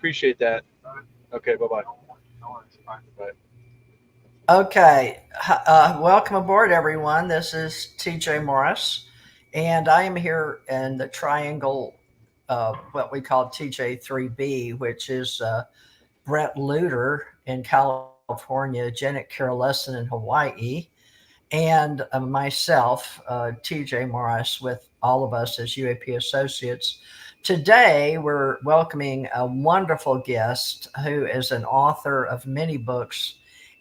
appreciate that. Okay, bye-bye. Bye. Okay, welcome aboard, everyone. This is TJ Morris, and I am here in the triangle, what we call TJ3B, which is Bret Lueder in California, Janet Carroll Lessin in Hawaii, and myself, TJ Morris, with all of us as UAP associates. Today, we're welcoming a wonderful guest who is an author of many books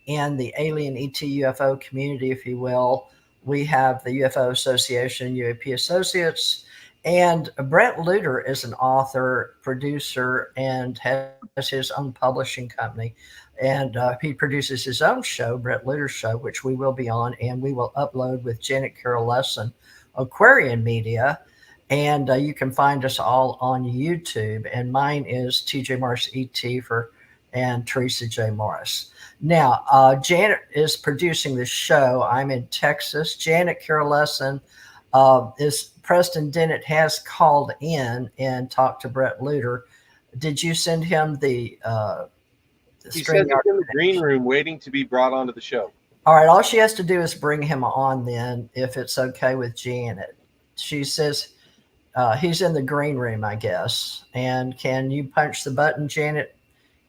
in the alien ET UFO community, if you will. We have the UFO Association, UAP Associates, and Bret Lueder is an author, producer, and has his own publishing company. And he produces his own show, Bret Lueder's show, which we will be on, and we will upload with Janet Carroll Lessin, Aquarian Media. And you can find us all on YouTube. And mine is TJ Morris ET for and Theresa J. Morris. Now, Janet is producing the show. I'm in Texas. Janet Carroll Lessin is Preston Dennett has called in and talked to Bret Lueder. Did you send him the He says he's in the green room waiting to be brought onto the show. All right, all she has to do is bring him on then, if it's okay with Janet. She says he's in the green room, I guess. And can you punch the button, Janet,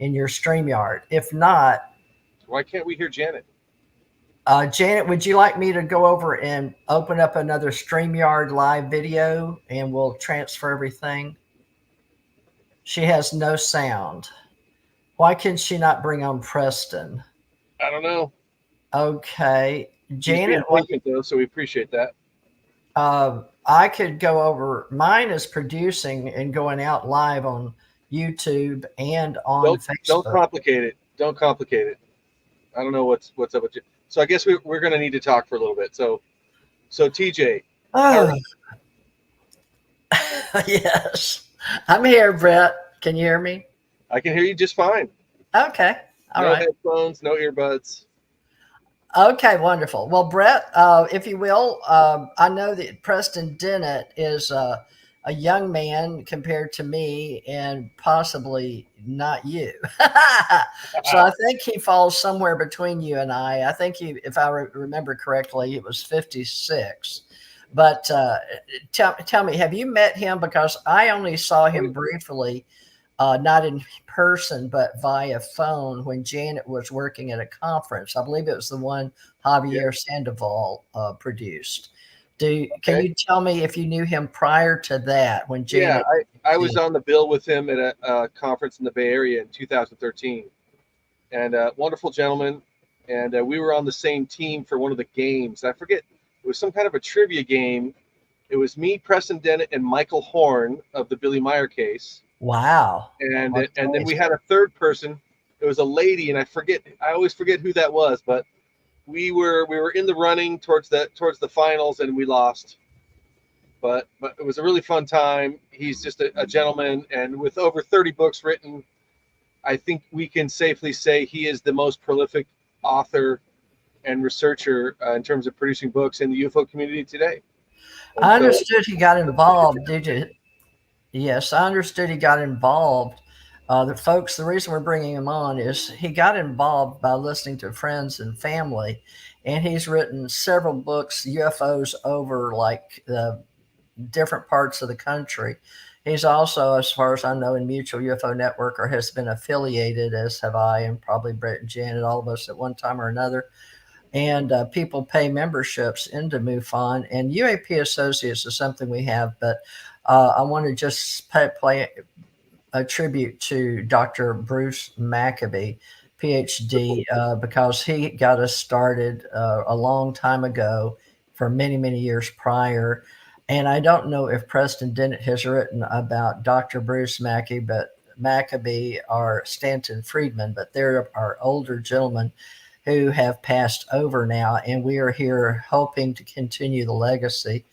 in your StreamYard? If not, why can't we hear Janet? Janet, would you like me to go over and open up another StreamYard live video and we'll transfer everything? She has no sound. Why can she not bring on Preston? I don't know. Okay. Janet, though, so we appreciate that. I could go over. Mine is producing and going out live on YouTube and on Facebook. Don't complicate it. Don't complicate it. I don't know what's up with you. So I guess we're going to need to talk for a little bit. So TJ. Oh. Yes. I'm here, Bret. Can you hear me? I can hear you just fine. Okay. All right. No headphones, no earbuds. Okay, wonderful. Well, Bret, if you will, I know that Preston Dennett is a young man compared to me and possibly not you. So I think he falls somewhere between you and I. I think he, if I remember correctly, it was 56. But tell me, have you met him? Because I only saw him briefly, not in person, but via phone when Janet was working at a conference. I believe it was the one Javier Sandoval produced. Can you tell me if you knew him prior to that when Janet? Yeah, I was on the bill with him at a conference in the Bay Area in 2013. And wonderful gentleman. And we were on the same team for one of the games. I forget, it was some kind of a trivia game. It was me, Preston Dennett, and Michael Horn of the Billy Meyer case. Wow. And then we had a third person. It was a lady, and I always forget who that was, but we were in the running towards the finals, and we lost. But it was a really fun time. He's just a gentleman, and with over 30 books written, I think we can safely say he is the most prolific author and researcher in terms of producing books in the UFO community today. And I understood he got involved, did you? Yes, I understood he got involved. The reason we're bringing him on is he got involved by listening to friends and family, and he's written several books, UFOs, over like the different parts of the country. He's also, as far as I know, in Mutual UFO Network, or has been affiliated, as have I, and probably Bret and Janet, all of us at one time or another. And people pay memberships into MUFON, and UAP Associates is something we have, but I want to just play a tribute to Dr. Bruce Maccabee, PhD, because he got us started a long time ago, for many, many years prior. And I don't know if Preston Dennett has written about Dr. Bruce Maccabee or Stanton Friedman, but there are older gentlemen who have passed over now, and we are here hoping to continue the legacy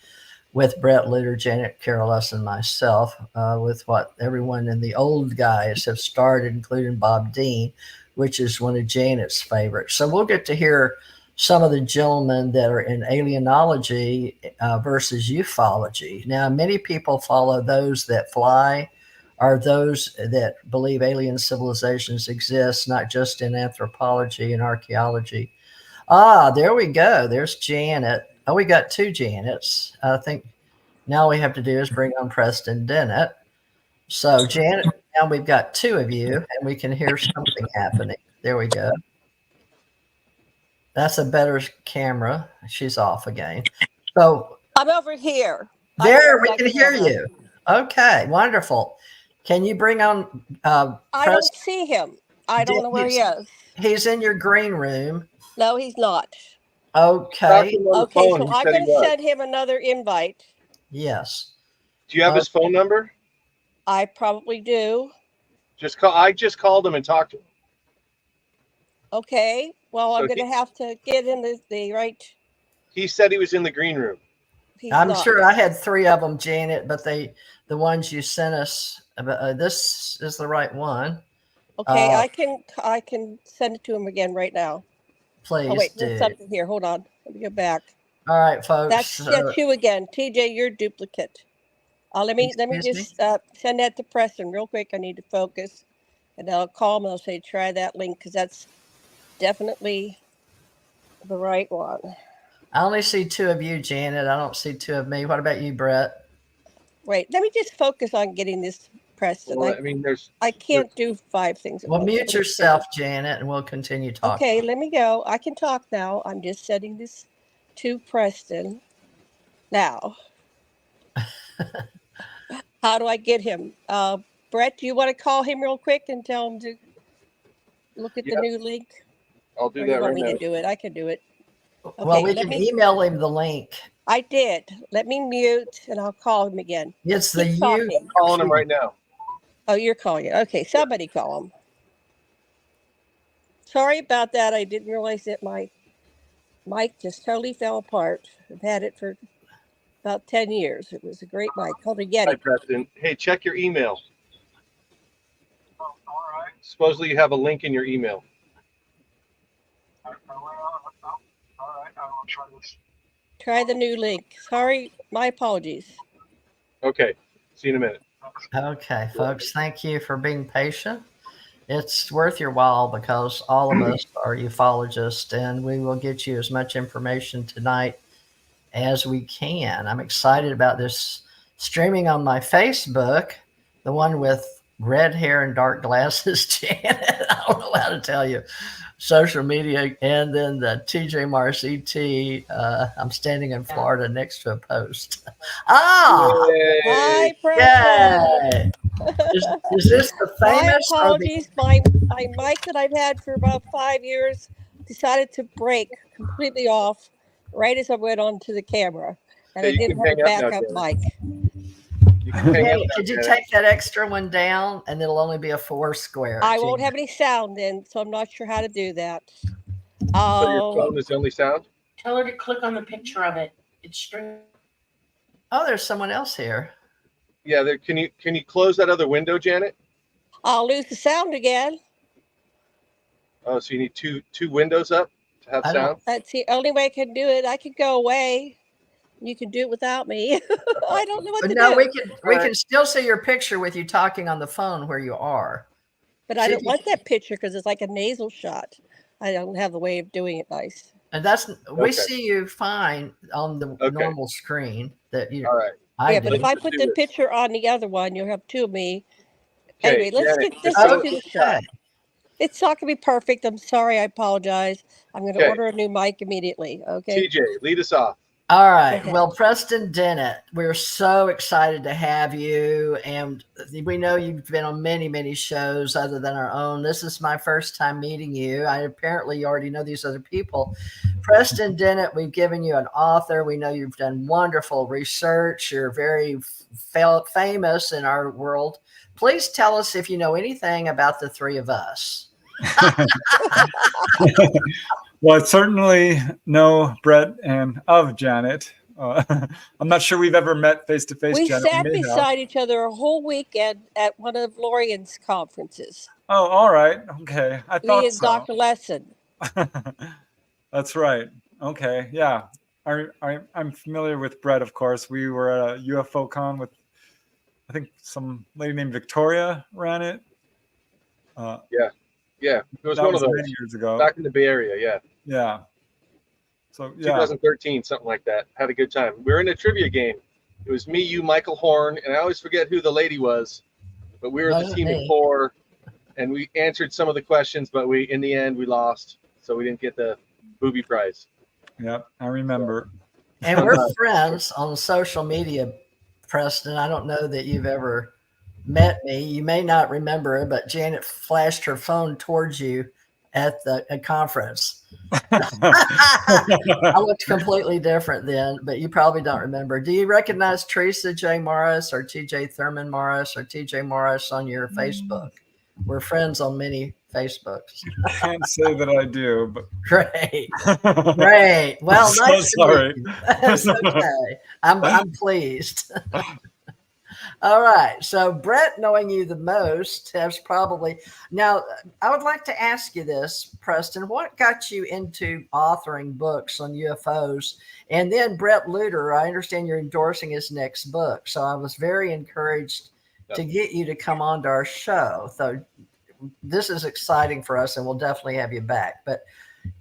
with Bret Lueder, Janet Carroll Lessin, and myself, with what everyone in the old guys have started, including Bob Dean, which is one of Janet's favorites. So we'll get to hear some of the gentlemen that are in alienology versus ufology. Now, many people follow those that fly are those that believe alien civilizations exist, not just in anthropology and archaeology. Ah, there we go. There's Janet. Oh, we got two Janets. I think now all we have to do is bring on Preston Dennett. So, Janet, now we've got two of you, and we can hear something happening. There we go. That's a better camera. She's off again. So I'm over here. there, we can hear you. Okay, wonderful. Can you bring on I don't see him. I don't know where he is. He's in your green room. No, he's not. Okay. Okay, so I'm going to send him another invite. Yes. Do you have his phone number? I probably do. Just call. I just called him and talked to him. Okay. Well, I'm going to have to get in the right. He said he was in the green room. I'm sure I had three of them, Janet, but the ones you sent us, this is the right one. Okay, I can send it to him again right now. Please wait, do. There's something here. Hold on. Let me go back. All right, folks. That's you again, TJ. You're duplicate. Let me just send that to Preston real quick. I need to focus, and I'll call him and I'll say try that link because that's definitely the right one. I only see two of you, Janet. I don't see two of me. What about you, Bret? Wait, let me just focus on getting this, Preston. Well, I can't do five things at once. Mute yourself, Janet, and we'll continue talking. Okay, let me go. I can talk now. I'm just sending this to Preston now. How do I get him? Bret, do you want to call him real quick and tell him to look at the new link? I'll do that right now. To do it? I can do it. Okay, well, we can email him the link. I did. Let me mute, and I'll call him again. It's the you. I'm calling him right now. Oh, you're calling it. Okay, somebody call him. Sorry about that. I didn't realize that my mic just totally fell apart. I've had it for about 10 years. It was a great mic. Called a Yeti. Hi, Preston. Hey, check your email. Oh, all right. Supposedly you have a link in your email. All right, I will try this. Try the new link. Sorry, my apologies. Okay, see you in a minute. Okay, folks, thank you for being patient. It's worth your while because all of us are ufologists, and we will get you as much information tonight as we can. I'm excited about this streaming on my Facebook, the one with red hair and dark glasses, Janet. I don't know how to tell you. Social media, and then the TJ Mars ET. I'm standing in Florida next to a post. Hi, Preston. Is this the famous? My apologies. My mic that I've had for about 5 years decided to break completely off right as I went onto the camera, and I didn't have a backup mic. Could you take that extra one down, and it'll only be a 4 square? I won't have any sound in, so I'm not sure how to do that. So your phone is the only sound? Tell her to click on the picture of it. It's straight. Oh, there's someone else here. Yeah, can you close that other window, Janet? I'll lose the sound again. Oh, so you need two windows up to have sound? That's the only way I can do it. I could go away. You can do it without me. I don't know what to do. No, we can still see your picture with you talking on the phone where you are. But I don't want that picture because it's like a nasal shot. I don't have the way of doing it nice. And we see you fine on the normal screen. All right. But if I put the picture on the other one, you'll have two of me. Okay, anyway, let's get this into the shot. It's not going to be perfect. I'm sorry. I apologize. I'm going to order a new mic immediately. Okay. TJ, lead us off. All right. Okay. Well, Preston Dennett, we're so excited to have you. And we know you've been on many, many shows other than our own. This is my first time meeting you. Apparently you already know these other people. Preston Dennett, we've given you an author. We know you've done wonderful research. You're very famous in our world. Please tell us if you know anything about the three of us. Well, I certainly know Bret and of Janet. I'm not sure we've ever met face to face. We sat beside each other a whole weekend at one of Lorian's conferences. Oh, all right. Okay. I thought Me and Dr. Lessin. That's right. Okay. Yeah. I'm familiar with Bret, of course. We were at a UFO con with I think some lady named Victoria ran it. Yeah, it was That one of was those many years ago. back in the Bay Area. Yeah, Yeah. So yeah, 2013, something like that. Had a good time. We were in a trivia game. It was me, you, Michael Horn, and I always forget who the lady was, but we were the Wasn't team of me. 4, and we answered some of the questions, but in the end we lost, so we didn't get the booby prize. yeah, I remember. And we're friends on social media, Preston. I don't know that you've ever met me. You may not remember it, but Janet flashed her phone towards you at a conference. I looked completely different then, but you probably don't remember. Do you recognize Theresa J. Morris or TJ Thurman Morris or TJ Morris on your Facebook? We're friends on many Facebooks. Can't say that I do, but Great. Great. Well, I'm so nice sorry. to meet you. It's okay. I'm pleased. All right. So Bret, knowing you the most, has probably now. I would like to ask you this, Preston. What got you into authoring books on UFOs? And then Bret Lueder, I understand you're endorsing his next book. So I was very encouraged to get you to come on to our show. So this is exciting for us, and we'll definitely have you back. But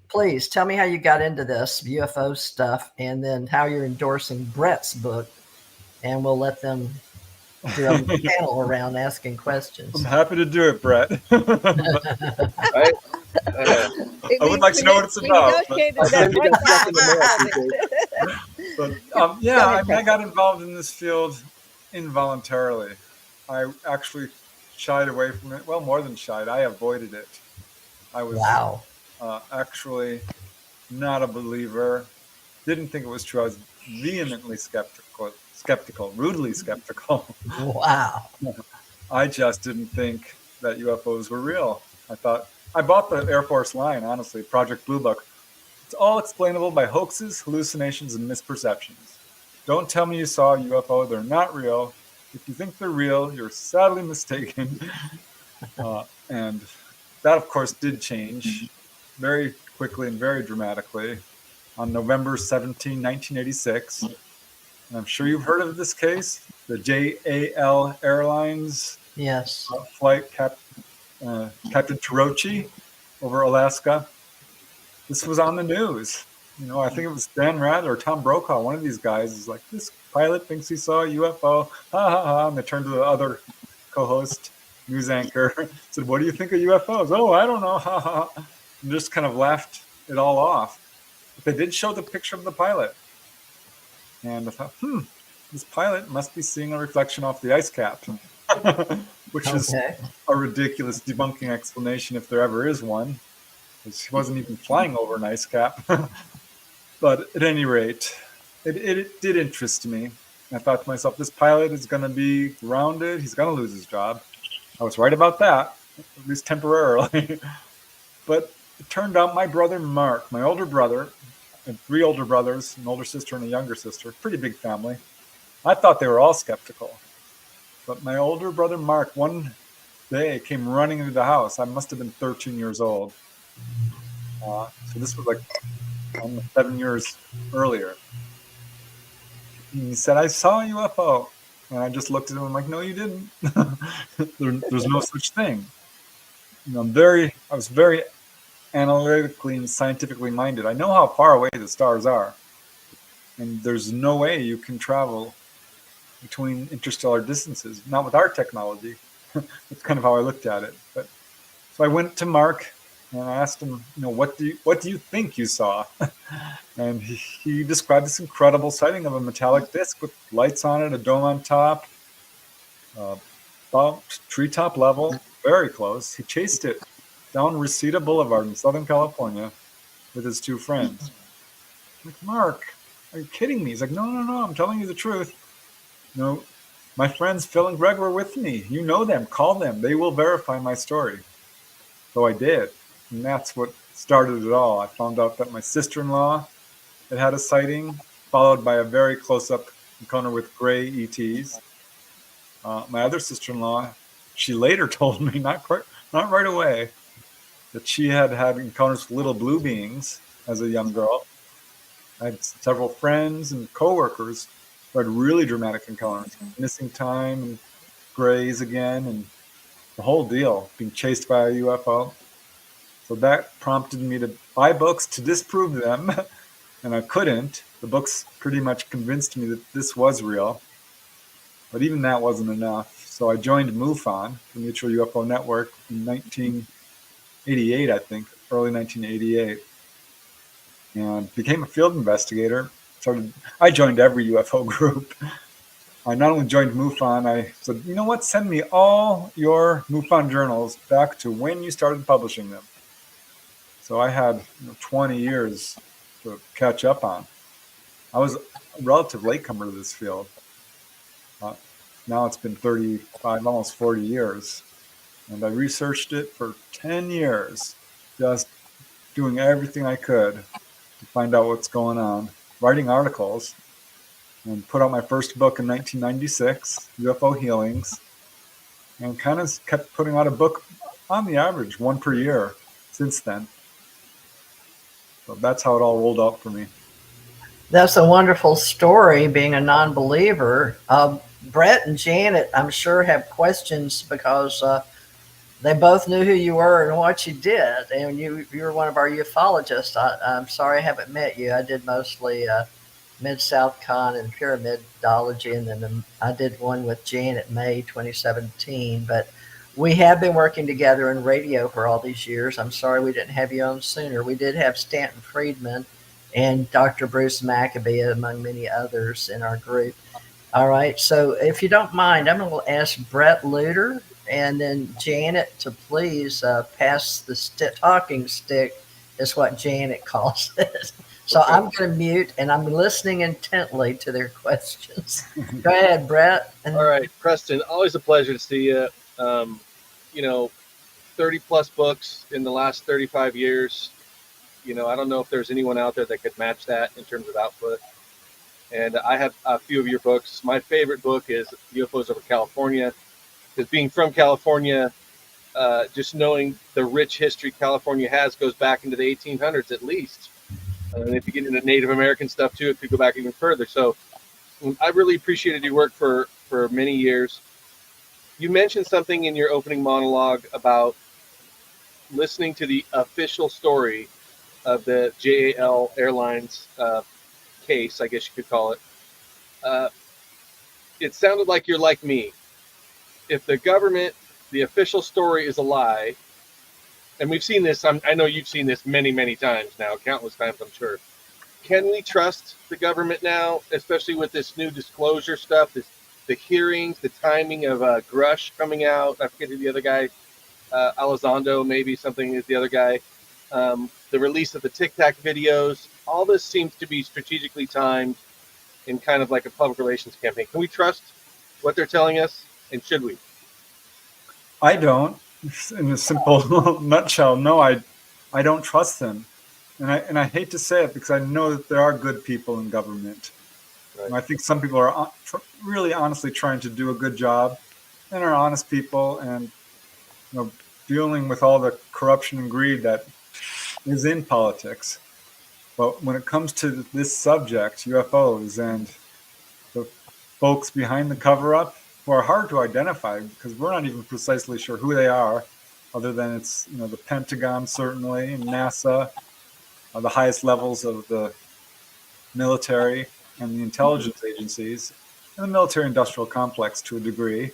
please tell me how you got into this UFO stuff, and then how you're endorsing Bret's book, and we'll let them do a panel around asking questions. I'm happy to do it, Bret. Right? I would like to know what it's about. I'll send you that stuff in the mail, TJ. But yeah, I got involved in this field involuntarily. I actually shied away from it. Well, more than shied. I avoided it. I was actually not a believer. Didn't think it was true. I was vehemently skeptical, rudely skeptical. Wow. I just didn't think that UFOs were real. I bought the Air Force line, honestly, Project Blue Book. It's all explainable by hoaxes, hallucinations, and misperceptions. Don't tell me you saw a UFO. They're not real. If you think they're real, you're sadly mistaken. And that, of course, did change very quickly and very dramatically on November 17, 1986. And I'm sure you've heard of this case, the JAL Airlines flight Captain Torochi over Alaska. This was on the news. You know, I think it was Dan Rather or Tom Brokaw. One of these guys is like, this pilot thinks he saw a UFO. Ha ha ha. And they turned to the other co-host, news anchor, said, what do you think of UFOs? Oh, I don't know. Ha ha. And just kind of laughed it all off. But they did show the picture of the pilot. And I thought, this pilot must be seeing a reflection off the ice cap, which is a ridiculous debunking explanation if there ever is one. He wasn't even flying over an ice cap. But at any rate, it did interest me. I thought to myself, this pilot is going to be grounded. He's going to lose his job. I was right about that, at least temporarily. But it turned out my brother Mark, my older brother, and 3 older brothers, an older sister and a younger sister, pretty big family. I thought they were all skeptical. But my older brother Mark, one day, came running into the house. I must have been 13 years old. So this was like 7 years earlier. And he said, I saw a UFO. And I just looked at him and I'm like, no, you didn't. There's no such thing. You know, I was very analytically and scientifically minded. I know how far away the stars are. And there's no way you can travel between interstellar distances, not with our technology. That's kind of how I looked at it. But so I went to Mark and I asked him, you know, what do you think you saw? And he described this incredible sighting of a metallic disc with lights on it, a dome on top, about treetop level, very close. He chased it down Reseda Boulevard in Southern California with his 2 friends. I'm like, Mark, are you kidding me? He's like, no, I'm telling you the truth. You know, my friends Phil and Greg were with me. You know them. Call them. They will verify my story. So I did. And that's what started it all. I found out that my sister-in-law had a sighting, followed by a very close-up encounter with gray ETs. My other sister-in-law, she later told me, not right away, that she had encounters with little blue beings as a young girl. I had several friends and coworkers who had really dramatic encounters, missing time and grays again, and the whole deal, being chased by a UFO. So that prompted me to buy books to disprove them, and I couldn't. The books pretty much convinced me that this was real, but even that wasn't enough. So I joined MUFON, the Mutual UFO Network, in 1988, I think, early 1988, and became a field investigator. I joined every UFO group. I not only joined MUFON, I said, you know what, send me all your MUFON journals back to when you started publishing them. So I had 20 years to catch up on. I was a relative latecomer to this field. Now it's been 35, almost 40 years. And I researched it for 10 years, just doing everything I could to find out what's going on, writing articles, and put out my first book in 1996, UFO Healings, and kind of kept putting out a book on the average, one per year since then. So that's how it all rolled out for me. That's a wonderful story, being a non-believer. Bret and Janet, I'm sure, have questions because they both knew who you were and what you did. And you were one of our ufologists. I'm sorry I haven't met you. I did mostly Mid-South Con and Pyramidology, and then I did one with Janet May 2017. But we have been working together in radio for all these years. I'm sorry we didn't have you on sooner. We did have Stanton Friedman and Dr. Bruce Maccabee, among many others in our group. All right, so if you don't mind, I'm going to ask Bret Lueder and then Janet to please pass the talking stick, is what Janet calls it. So okay. I'm going to mute, and I'm listening intently to their questions. Go ahead, Bret. All right, Preston, always a pleasure to see you. 30 plus books in the last 35 years. I don't know if there's anyone out there that could match that in terms of output. And I have a few of your books. My favorite book is UFOs over California, because being from California, just knowing the rich history California has goes back into the 1800s at least. And if you get into Native American stuff too, it could go back even further. So I really appreciated your work for many years. You mentioned something in your opening monologue about listening to the official story of the JAL Airlines case, I guess you could call it. It sounded like you're like me. If the government, the official story is a lie, and we've seen this, I know you've seen this many, many times now, countless times, I'm sure. Can we trust the government now, especially with this new disclosure stuff, the hearings, the timing of Grush coming out? I forget who the other guy, Elizondo, maybe something is the other guy. The release of the Tic Tac videos, all this seems to be strategically timed in kind of like a public relations campaign. Can we trust what they're telling us, and should we? I don't. In a simple nutshell, no, I don't trust them. And I hate to say it because I know that there are good people in government. Right. And I think some people are really honestly trying to do a good job and are honest people, and dealing with all the corruption and greed that is in politics. But when it comes to this subject, UFOs, and the folks behind the cover-up who are hard to identify because we're not even precisely sure who they are, other than it's the Pentagon certainly, and NASA, the highest levels of the military and the intelligence agencies, and the military-industrial complex to a degree.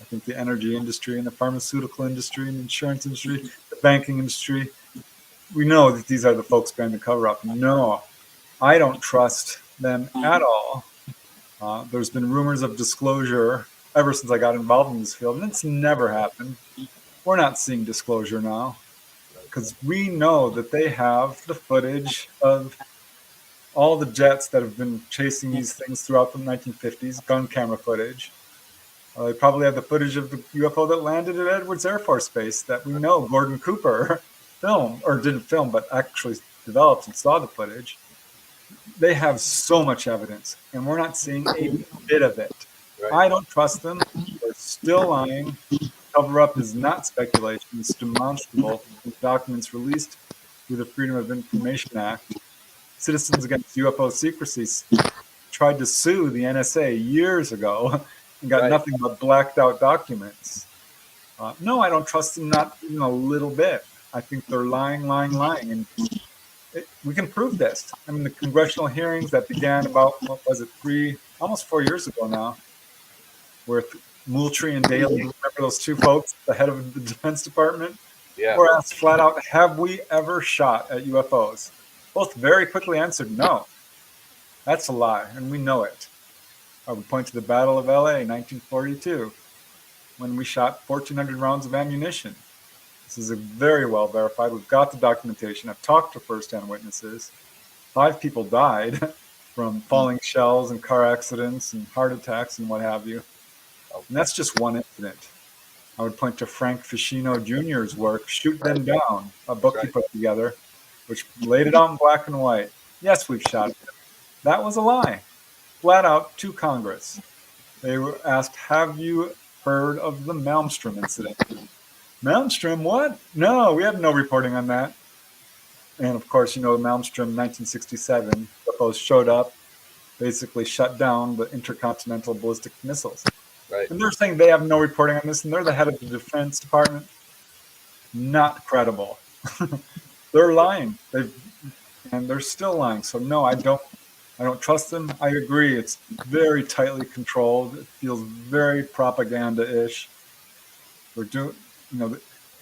I think the energy industry and the pharmaceutical industry and the insurance industry, the banking industry, we know that these are the folks behind the cover-up. No, I don't trust them at all. There's been rumors of disclosure ever since I got involved in this field, and it's never happened. We're not seeing disclosure now because we know that they have the footage of all the jets that have been chasing these things throughout the 1950s, gun camera footage. They probably have the footage of the UFO that landed at Edwards Air Force Base that we know Gordon Cooper filmed, or didn't film, but actually developed and saw the footage. They have so much evidence, and we're not seeing a bit of it. Right. I don't trust them. They're still lying. Cover-up is not speculation. It's demonstrable with documents released through the Freedom of Information Act. Citizens Against UFO Secrecy tried to sue the NSA years ago and got Right. nothing but blacked out documents. No, I don't trust them, not even a little bit. I think they're lying. And we can prove this. I mean, the congressional hearings that began about, what was it, almost 4 years ago now, with Moultrie and Daley, remember those two folks, the head of the Defense Department, Yeah. were asked flat out, have we ever shot at UFOs? Both very quickly answered no. That's a lie, and we know it. I would point to the Battle of LA, 1942, when we shot 1,400 rounds of ammunition. This is very well verified. We've got the documentation. I've talked to first-hand witnesses. 5 people died from falling shells and car accidents and heart attacks and what have you. And that's just one incident. I would point to Frank Ficino Jr.'s work, Shoot Them Down, a book he put together, which laid it out in black and white. Yes, we've shot them. That was a lie. Flat out to Congress. They were asked, have you heard of the Malmstrom incident? Malmstrom, what? No, we have no reporting on that. And of course, you know, Malmstrom, 1967, UFOs showed up, basically shut down the intercontinental ballistic missiles. Right. And they're saying they have no reporting on this, and they're the head of the Defense Department. Not credible. They're lying. And they're still lying. So no, I don't trust them. I agree. It's very tightly controlled. It feels very propaganda-ish. We're doing, you know,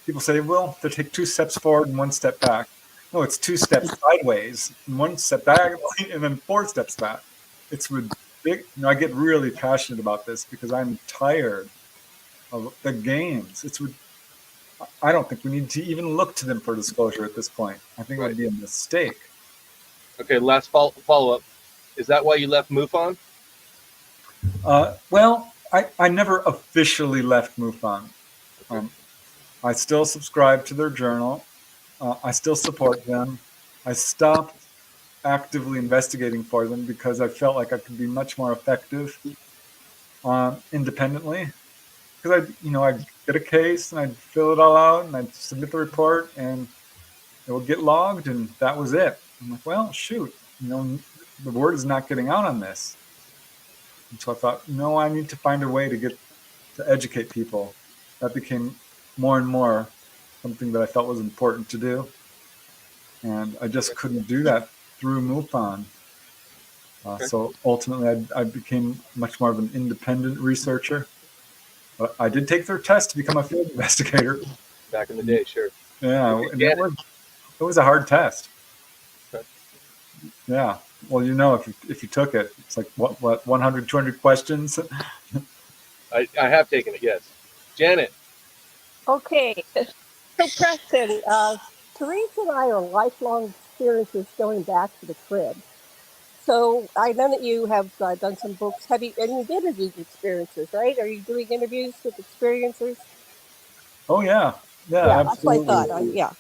people say, well, they take 2 steps forward and 1 step back. No, it's 2 steps sideways and 1 step back and then 4 steps back. It's ridiculous. You know, I get really passionate about this because I'm tired of the games. I don't think we need to even look to them for disclosure at this point. I think it would be a mistake. Okay, last follow-up. Is that why you left MUFON? Well, I never officially left MUFON. I still subscribe to their journal. I still support them. I stopped actively investigating for them because I felt like I could be much more effective independently. Because I'd get a case and I'd fill it all out and I'd submit the report and it would get logged and that was it. I'm like, well, shoot, the word is not getting out on this. And so I thought, no, I need to find a way to educate people. That became more and more something that I felt was important to do. And I just couldn't do that through MUFON. So ultimately, I became much more of an independent researcher. But I did take their test to become a field investigator. Back in the day, sure. Yeah, and it was a hard test. Okay. Yeah. Well, if you took it, it's like, what 100, 200 questions? I have taken it, yes. Janet. Okay. So, Preston, Theresa and I are lifelong experiences going back to the crib. So I know that you have done some books. And you've interviewed experiences, right? Are you doing interviews with experiencers? Oh, yeah. Yeah, that's what I thought. Yeah.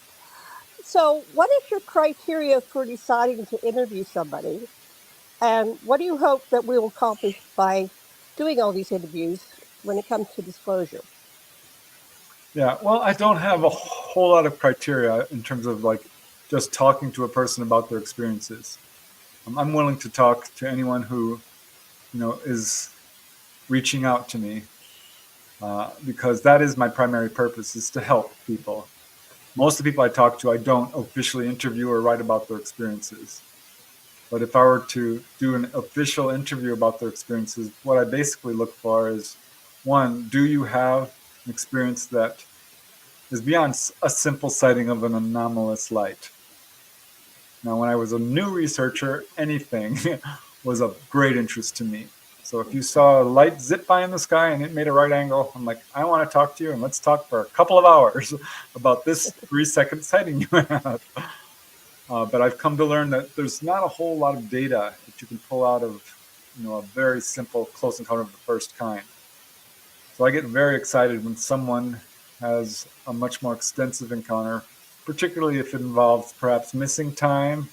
So what is your criteria for deciding to interview somebody? And what do you hope that we will accomplish by doing all these interviews when it comes to disclosure? Yeah, well, I don't have a whole lot of criteria in terms of like just talking to a person about their experiences. I'm willing to talk to anyone who, is reaching out to me because that is my primary purpose, is to help people. Most of the people I talk to, I don't officially interview or write about their experiences. But if I were to do an official interview about their experiences, what I basically look for is, one, do you have an experience that is beyond a simple sighting of an anomalous light? Now, when I was a new researcher, anything was of great interest to me. So if you saw a light zip by in the sky and it made a right angle, I'm like, I want to talk to you, and let's talk for a couple of hours about this 3-second sighting you have. But I've come to learn that there's not a whole lot of data that you can pull out of, a very simple close encounter of the first kind. So I get very excited when someone has a much more extensive encounter, particularly if it involves perhaps missing time,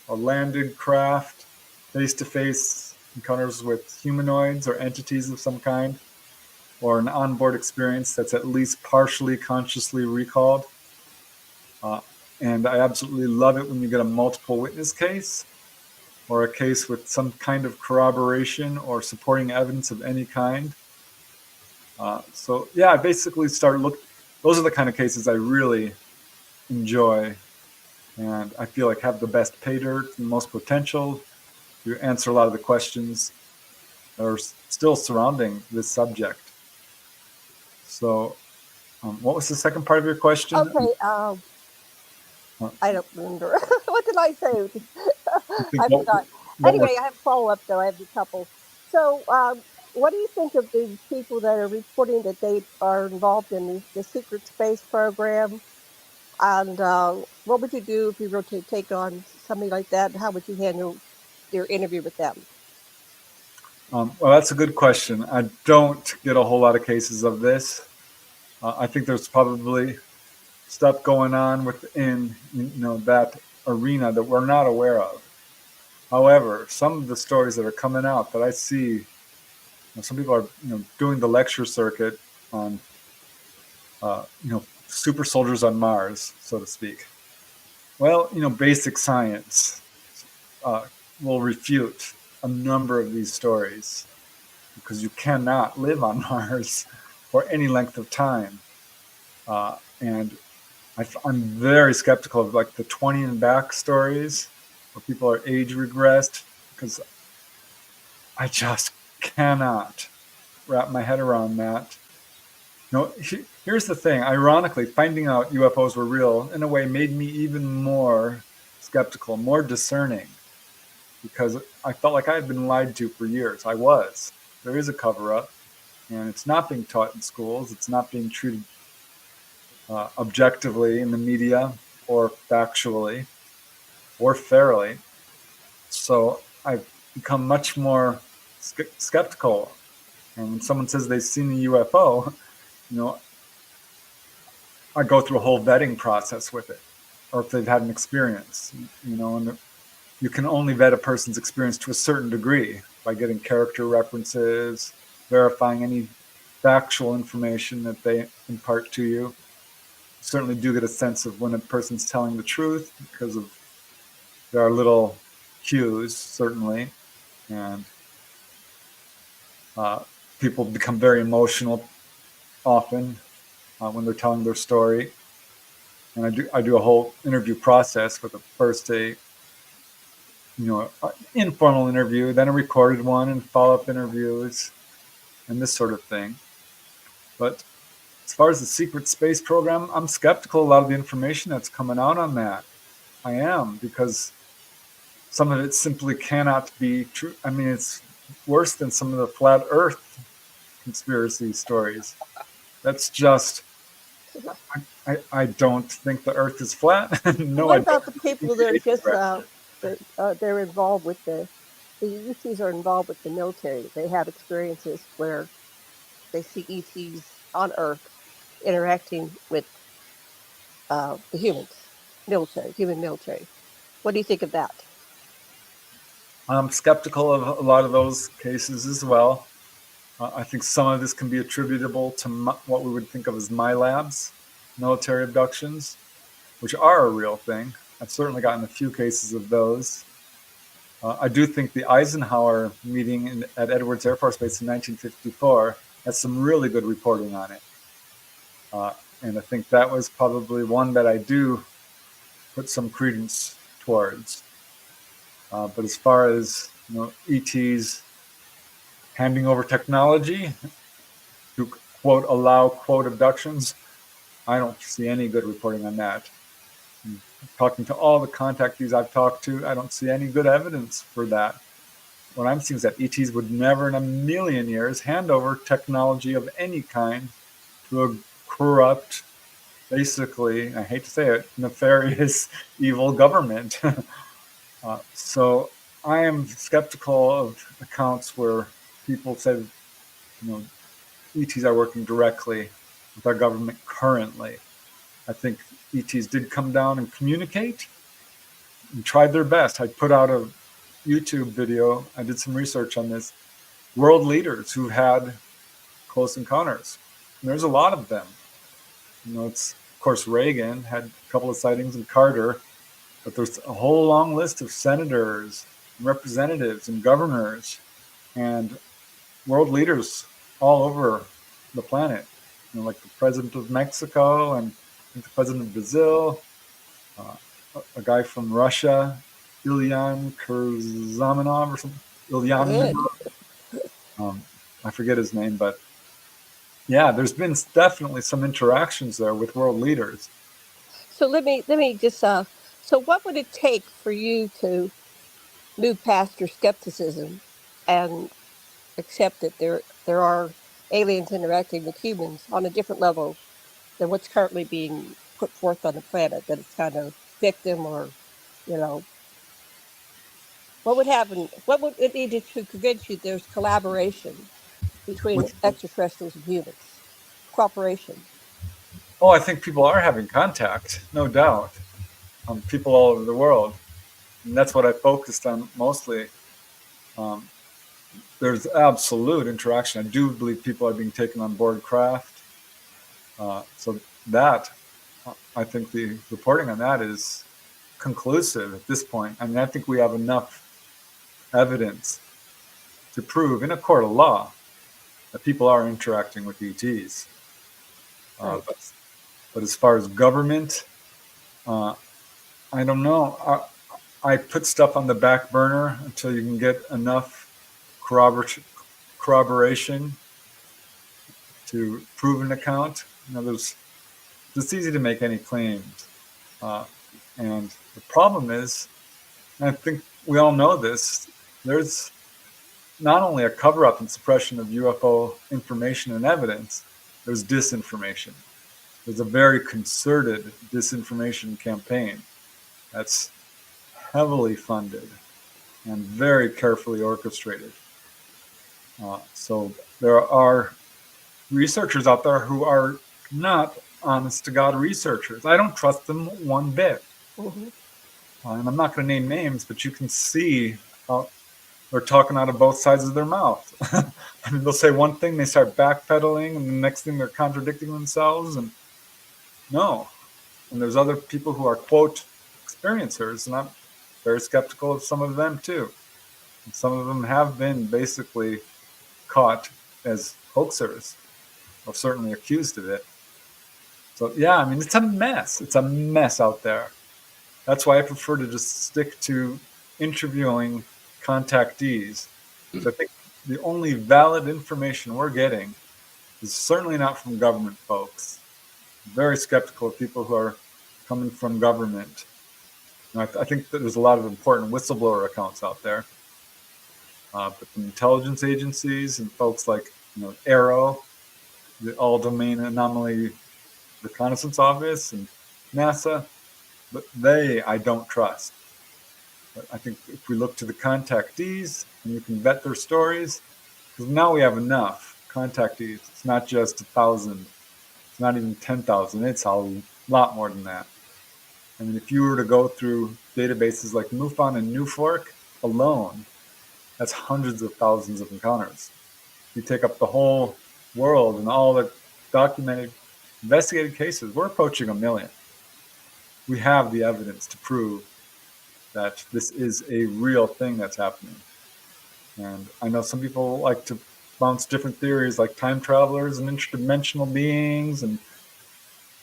a landed craft, face-to-face encounters with humanoids or entities of some kind, or an onboard experience that's at least partially consciously recalled. And I absolutely love it when you get a multiple witness case or a case with some kind of corroboration or supporting evidence of any kind. So yeah, I basically started those are the kind of cases I really enjoy, and I feel like have the best pay dirt, the most potential to answer a lot of the questions that are still surrounding this subject. So, what was the second part of your question? Okay. Uh, I don't remember. What did I say? I think I forgot. what were Anyway, I have follow up though. I have a couple. So, what do you think of these people that are reporting that they are involved in the secret space program? And what would you do if you were to take on somebody like that? How would you handle your interview with them? well, that's a good question. I don't get a whole lot of cases of this. I think there's probably stuff going on within that arena that we're not aware of. However, some of the stories that are coming out that I see, some people are doing the lecture circuit on super soldiers on Mars, so to speak. Well, basic science will refute a number of these stories because you cannot live on Mars for any length of time. And I'm very skeptical of like the 20 and back stories where people are age regressed, because I just cannot wrap my head around that. Here's the thing. Ironically, finding out UFOs were real in a way made me even more skeptical, more discerning, because I felt like I had been lied to for years. I was. There is a cover-up, and it's not being taught in schools. It's not being treated objectively in the media or factually or fairly. So I've become much more skeptical. And when someone says they've seen a UFO, I go through a whole vetting process with it, or if they've had an experience, and you can only vet a person's experience to a certain degree by getting character references, verifying any factual information that they impart to you. You certainly do get a sense of when a person's telling the truth, because there are little cues, certainly, and people become very emotional often when they're telling their story. And I do a whole interview process with first an informal interview, then a recorded one, and follow-up interviews, and this sort of thing. But as far as the secret space program, I'm skeptical of a lot of the information that's coming out on that. I am, because some of it simply cannot be true. I mean, it's worse than some of the flat Earth conspiracy stories. That's just, I don't think the Earth is flat. No, What I about don't. the people that are just they're involved with the ETs are involved with the military? They have experiences where they see ETs on Earth interacting with the human military. What do you think of that? I'm skeptical of a lot of those cases as well. I think some of this can be attributable to what we would think of as MILABs, military abductions, which are a real thing. I've certainly gotten a few cases of those. I do think the Eisenhower meeting at Edwards Air Force Base in 1954 has some really good reporting on it. And I think that was probably one that I do put some credence towards. But as far as ETs handing over technology to, quote, allow, quote, abductions, I don't see any good reporting on that. Talking to all the contactees I've talked to, I don't see any good evidence for that. What I'm seeing is that ETs would never in a million years hand over technology of any kind to a corrupt, basically, I hate to say it, nefarious, evil government. So I am skeptical of accounts where people say, ETs are working directly with our government currently. I think ETs did come down and communicate and tried their best. I put out a YouTube video. I did some research on this. World leaders who've had close encounters. And there's a lot of them. It's, of course, Reagan had a couple of sightings, and Carter, but there's a whole long list of senators and representatives and governors and world leaders all over the planet. Like the president of Mexico and I think the president of Brazil, a guy from Russia, Ilyan Kurzamanov or something. Good. I forget his name, but yeah, there's been definitely some interactions there with world leaders. So let me just so what would it take for you to move past your skepticism and accept that there are aliens interacting with humans on a different level than what's currently being put forth on the planet, that it's kind of victim or, you know, what would happen? What would it need to convince you there's collaboration between With extraterrestrials and humans? Cooperation. Oh, I think people are having contact, no doubt. People all over the world, and that's what I focused on mostly. There's absolute interaction. I do believe people are being taken on board craft. So that, I think the reporting on that is conclusive at this point. I mean, I think we have enough evidence to prove in a court of law that people are interacting with ETs. Right. But as far as government, I don't know. I put stuff on the back burner until you can get enough corroboration to prove an account. It's easy to make any claims. And the problem is, and I think we all know this, there's not only a cover-up and suppression of UFO information and evidence, there's disinformation. There's a very concerted disinformation campaign that's heavily funded and very carefully orchestrated. So there are researchers out there who are not honest-to-God researchers. I don't trust them one bit. Mm-hmm. And I'm not going to name names, but you can see how they're talking out of both sides of their mouth. I mean, they'll say one thing, they start backpedaling, and the next thing they're contradicting themselves. And no. And there's other people who are, quote, experiencers, and I'm very skeptical of some of them too. And some of them have been basically caught as hoaxers, or certainly accused of it. So yeah, I mean, it's a mess. It's a mess out there. That's why I prefer to just stick to interviewing contactees. So I think the only valid information we're getting is certainly not from government folks. I'm very skeptical of people who are coming from government. And I think that there's a lot of important whistleblower accounts out there. But from intelligence agencies and folks like AARO, the All Domain Anomaly Reconnaissance Office, and NASA, but I don't trust. But I think if we look to the contactees and you can vet their stories, because now we have enough contactees. It's not just 1,000. It's not even 10,000. It's a lot more than that. I mean, if you were to go through databases like MUFON and NUFORC alone, that's hundreds of thousands of encounters. You take up the whole world and all the documented, investigated cases, we're approaching 1 million. We have the evidence to prove that this is a real thing that's happening. And I know some people like to bounce different theories like time travelers and interdimensional beings and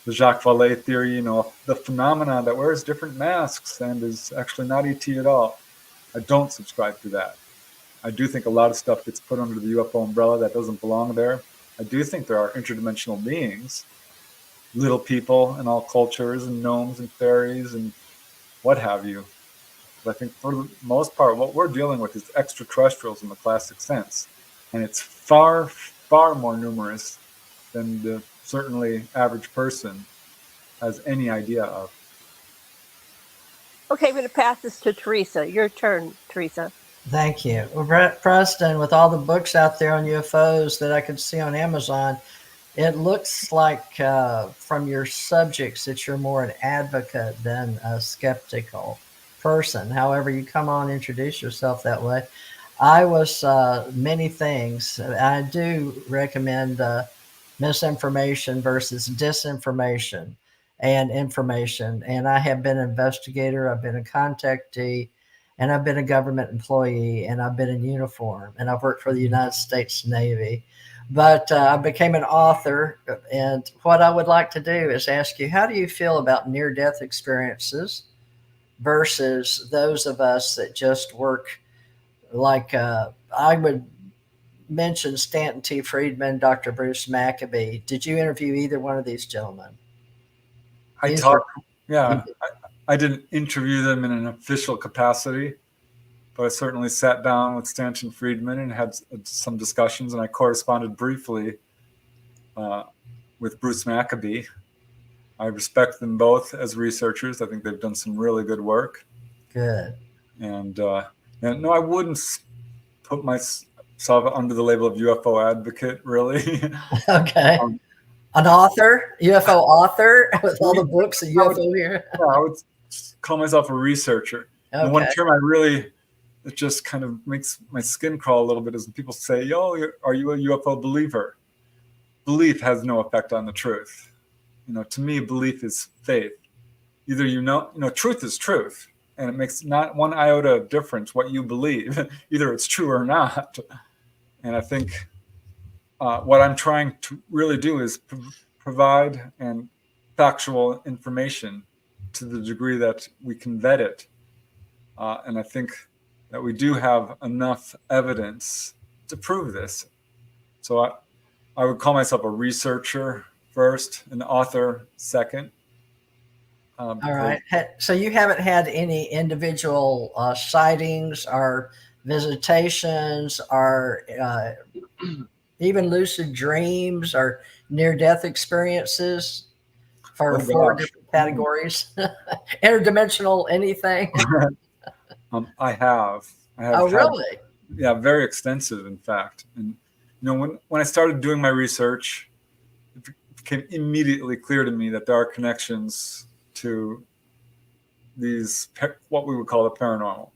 the Jacques Vallée theory, the phenomenon that wears different masks and is actually not ET at all. I don't subscribe to that. I do think a lot of stuff gets put under the UFO umbrella that doesn't belong there. I do think there are interdimensional beings, little people in all cultures and gnomes and fairies and what have you. But I think for the most part, what we're dealing with is extraterrestrials in the classic sense. And it's far, far more numerous than the certainly average person has any idea of. Okay, I'm going to pass this to Theresa. Your turn, Theresa. Thank you. Well, Preston, with all the books out there on UFOs that I could see on Amazon, it looks like from your subjects that you're more an advocate than a skeptical person. However, you come on, introduce yourself that way. I was many things. I do recommend misinformation versus disinformation and information. And I have been an investigator, I've been a contactee, and I've been a government employee, and I've been in uniform, and I've worked for the United States Navy. But I became an author, and what I would like to do is ask you, how do you feel about near-death experiences versus those of us that just work, like I would mention Stanton T. Friedman, Dr. Bruce Maccabee. Did you interview either one of these gentlemen? I These talked, are- yeah, I didn't interview them in an official capacity, but I certainly sat down with Stanton Friedman and had some discussions, and I corresponded briefly with Bruce Maccabee. I respect them both as researchers. I think they've done some really good work. Good. And no, I wouldn't put myself under the label of UFO advocate, really. Okay. An author, UFO author with all the books of UFO here. I would call myself a researcher. Okay. And one term it just kind of makes my skin crawl a little bit is when people say, "Yo, are you a UFO believer?" Belief has no effect on the truth. To me, belief is faith. Either truth is truth, and it makes not one iota of difference what you believe. Either it's true or not. And I think what I'm trying to really do is provide and factual information to the degree that we can vet it. And I think that we do have enough evidence to prove this. So I would call myself a researcher first, an author second. All right. So you haven't had any individual sightings or visitations or even lucid dreams or near-death experiences for four different categories? Interdimensional anything? I have. Oh, really? Yeah, very extensive, in fact. And when I started doing my research, it became immediately clear to me that there are connections to these, what we would call the paranormal.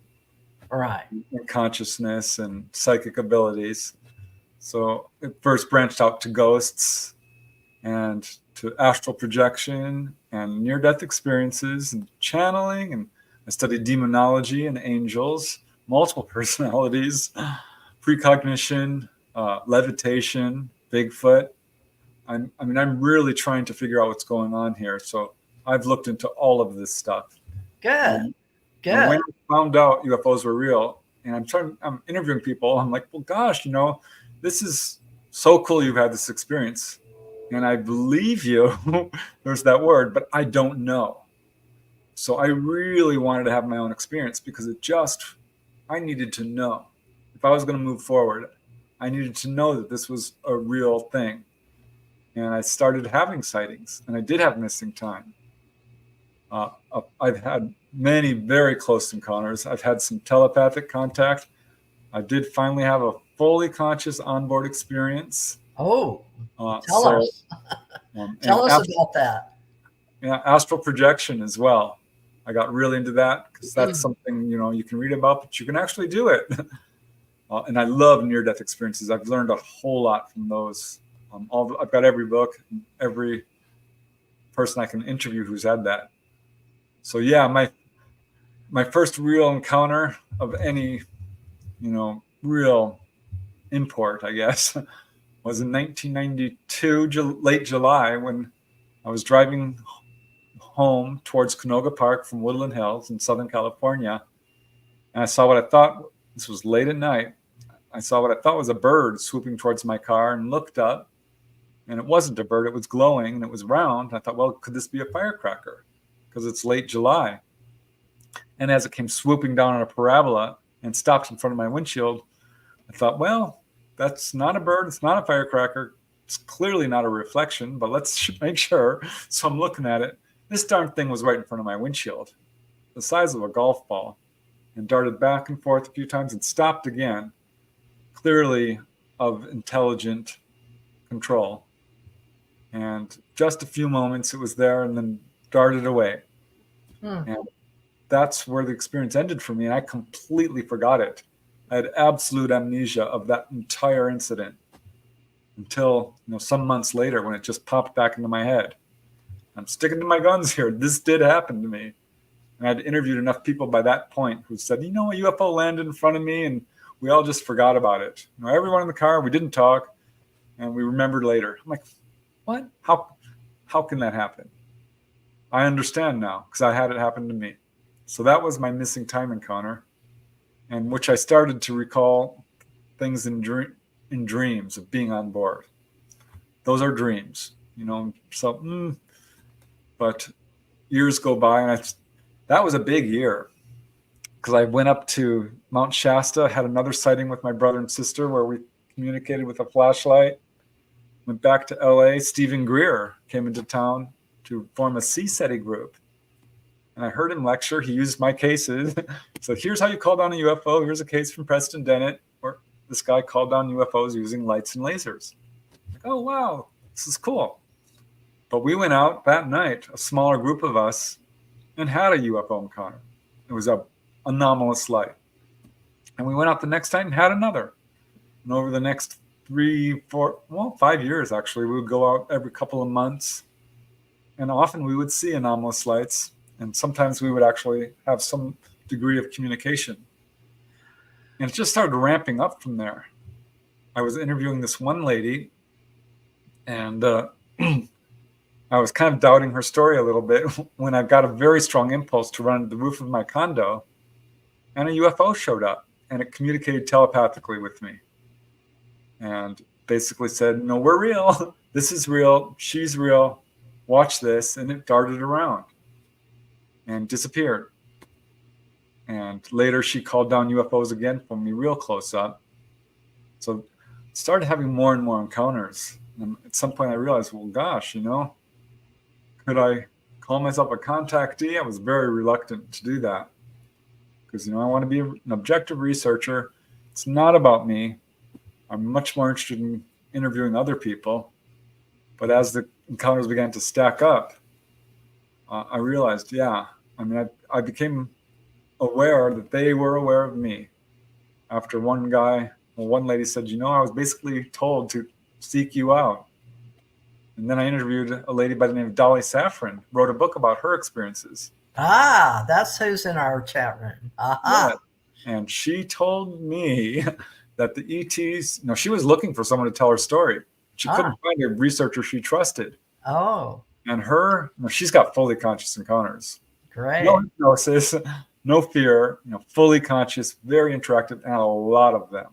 Right. And consciousness and psychic abilities. So it first branched out to ghosts and to astral projection and near-death experiences and channeling. And I studied demonology and angels, multiple personalities, precognition, levitation, Bigfoot. I'm really trying to figure out what's going on here. So I've looked into all of this stuff. Good. Good. When I found out UFOs were real, and I'm interviewing people, I'm like, well, gosh, this is so cool you've had this experience. And I believe you, there's that word, but I don't know. So I really wanted to have my own experience because I needed to know. If I was going to move forward, I needed to know that this was a real thing. And I started having sightings, and I did have missing time. I've had many very close encounters. I've had some telepathic contact. I did finally have a fully conscious onboard experience. Oh, tell us. Tell us about that. Yeah, astral projection as well. I got really into that because that's something you can read about, but you can actually do it. And I love near-death experiences. I've learned a whole lot from those. I've got every book, every person I can interview who's had that. So yeah, my first real encounter of any, real import, I guess, was in 1992, late July, when I was driving home towards Canoga Park from Woodland Hills in Southern California. And I saw what I thought, this was late at night, I saw what I thought was a bird swooping towards my car and looked up. And it wasn't a bird, it was glowing and it was round. I thought, well, could this be a firecracker? Because it's late July. And as it came swooping down on a parabola and stopped in front of my windshield, I thought, well, that's not a bird, it's not a firecracker, it's clearly not a reflection, but let's make sure. So I'm looking at it. This darn thing was right in front of my windshield, the size of a golf ball, and darted back and forth a few times and stopped again, clearly of intelligent control. And just a few moments it was there and then darted away. And that's where the experience ended for me. And I completely forgot it. I had absolute amnesia of that entire incident until some months later when it just popped back into my head. I'm sticking to my guns here. This did happen to me. And I'd interviewed enough people by that point who said, a UFO landed in front of me and we all just forgot about it. Everyone in the car, we didn't talk. And we remembered later. I'm like, what? How can that happen? I understand now because I had it happen to me. So that was my missing time encounter, and which I started to recall things in dreams of being on board. Those are dreams, So, but years go by, and that was a big year because I went up to Mount Shasta, had another sighting with my brother and sister where we communicated with a flashlight. Went back to LA. Stephen Greer came into town to form a CSETI group. And I heard him lecture. He used my cases. So here's how you call down a UFO. Here's a case from Preston Dennett where this guy called down UFOs using lights and lasers. Like, oh, wow, this is cool. But we went out that night, a smaller group of us, and had a UFO encounter. It was an anomalous light. And we went out the next night and had another. And over the next 5 years, actually, we would go out every couple of months. And often we would see anomalous lights. And sometimes we would actually have some degree of communication. And it just started ramping up from there. I was interviewing this one lady, and I was kind of doubting her story a little bit when I got a very strong impulse to run the roof of my condo, and a UFO showed up, and it communicated telepathically with me. And basically said, no, we're real. This is real. She's real. Watch this. And it darted around and disappeared. And later she called down UFOs again for me real close up. So I started having more and more encounters. And at some point I realized, well, gosh, could I call myself a contactee? I was very reluctant to do that because, I want to be an objective researcher. It's not about me. I'm much more interested in interviewing other people. But as the encounters began to stack up, I realized, I became aware that they were aware of me. After one lady said, I was basically told to seek you out. And then I interviewed a lady by the name of Dolly Safran, wrote a book about her experiences. Ah, that's who's in our chat room. Aha. Yeah. And she told me that the ETs, she was looking for someone to tell her story. She couldn't find a researcher she trusted. Oh. And she's got fully conscious encounters. Great. No hypnosis, no fear, fully conscious, very interactive, and a lot of them.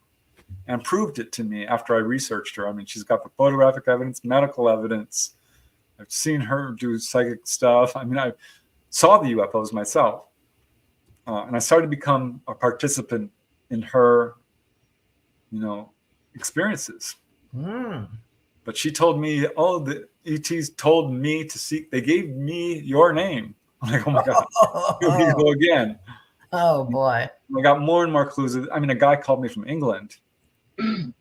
And proved it to me after I researched her. I mean, she's got the photographic evidence, medical evidence. I've seen her do psychic stuff. I mean, I saw the UFOs myself. And I started to become a participant in her, experiences. But she told me, the ETs told me to seek, they gave me your name. I'm like, oh my God, here we go again. Oh boy. I got more and more clues. I mean, a guy called me from England and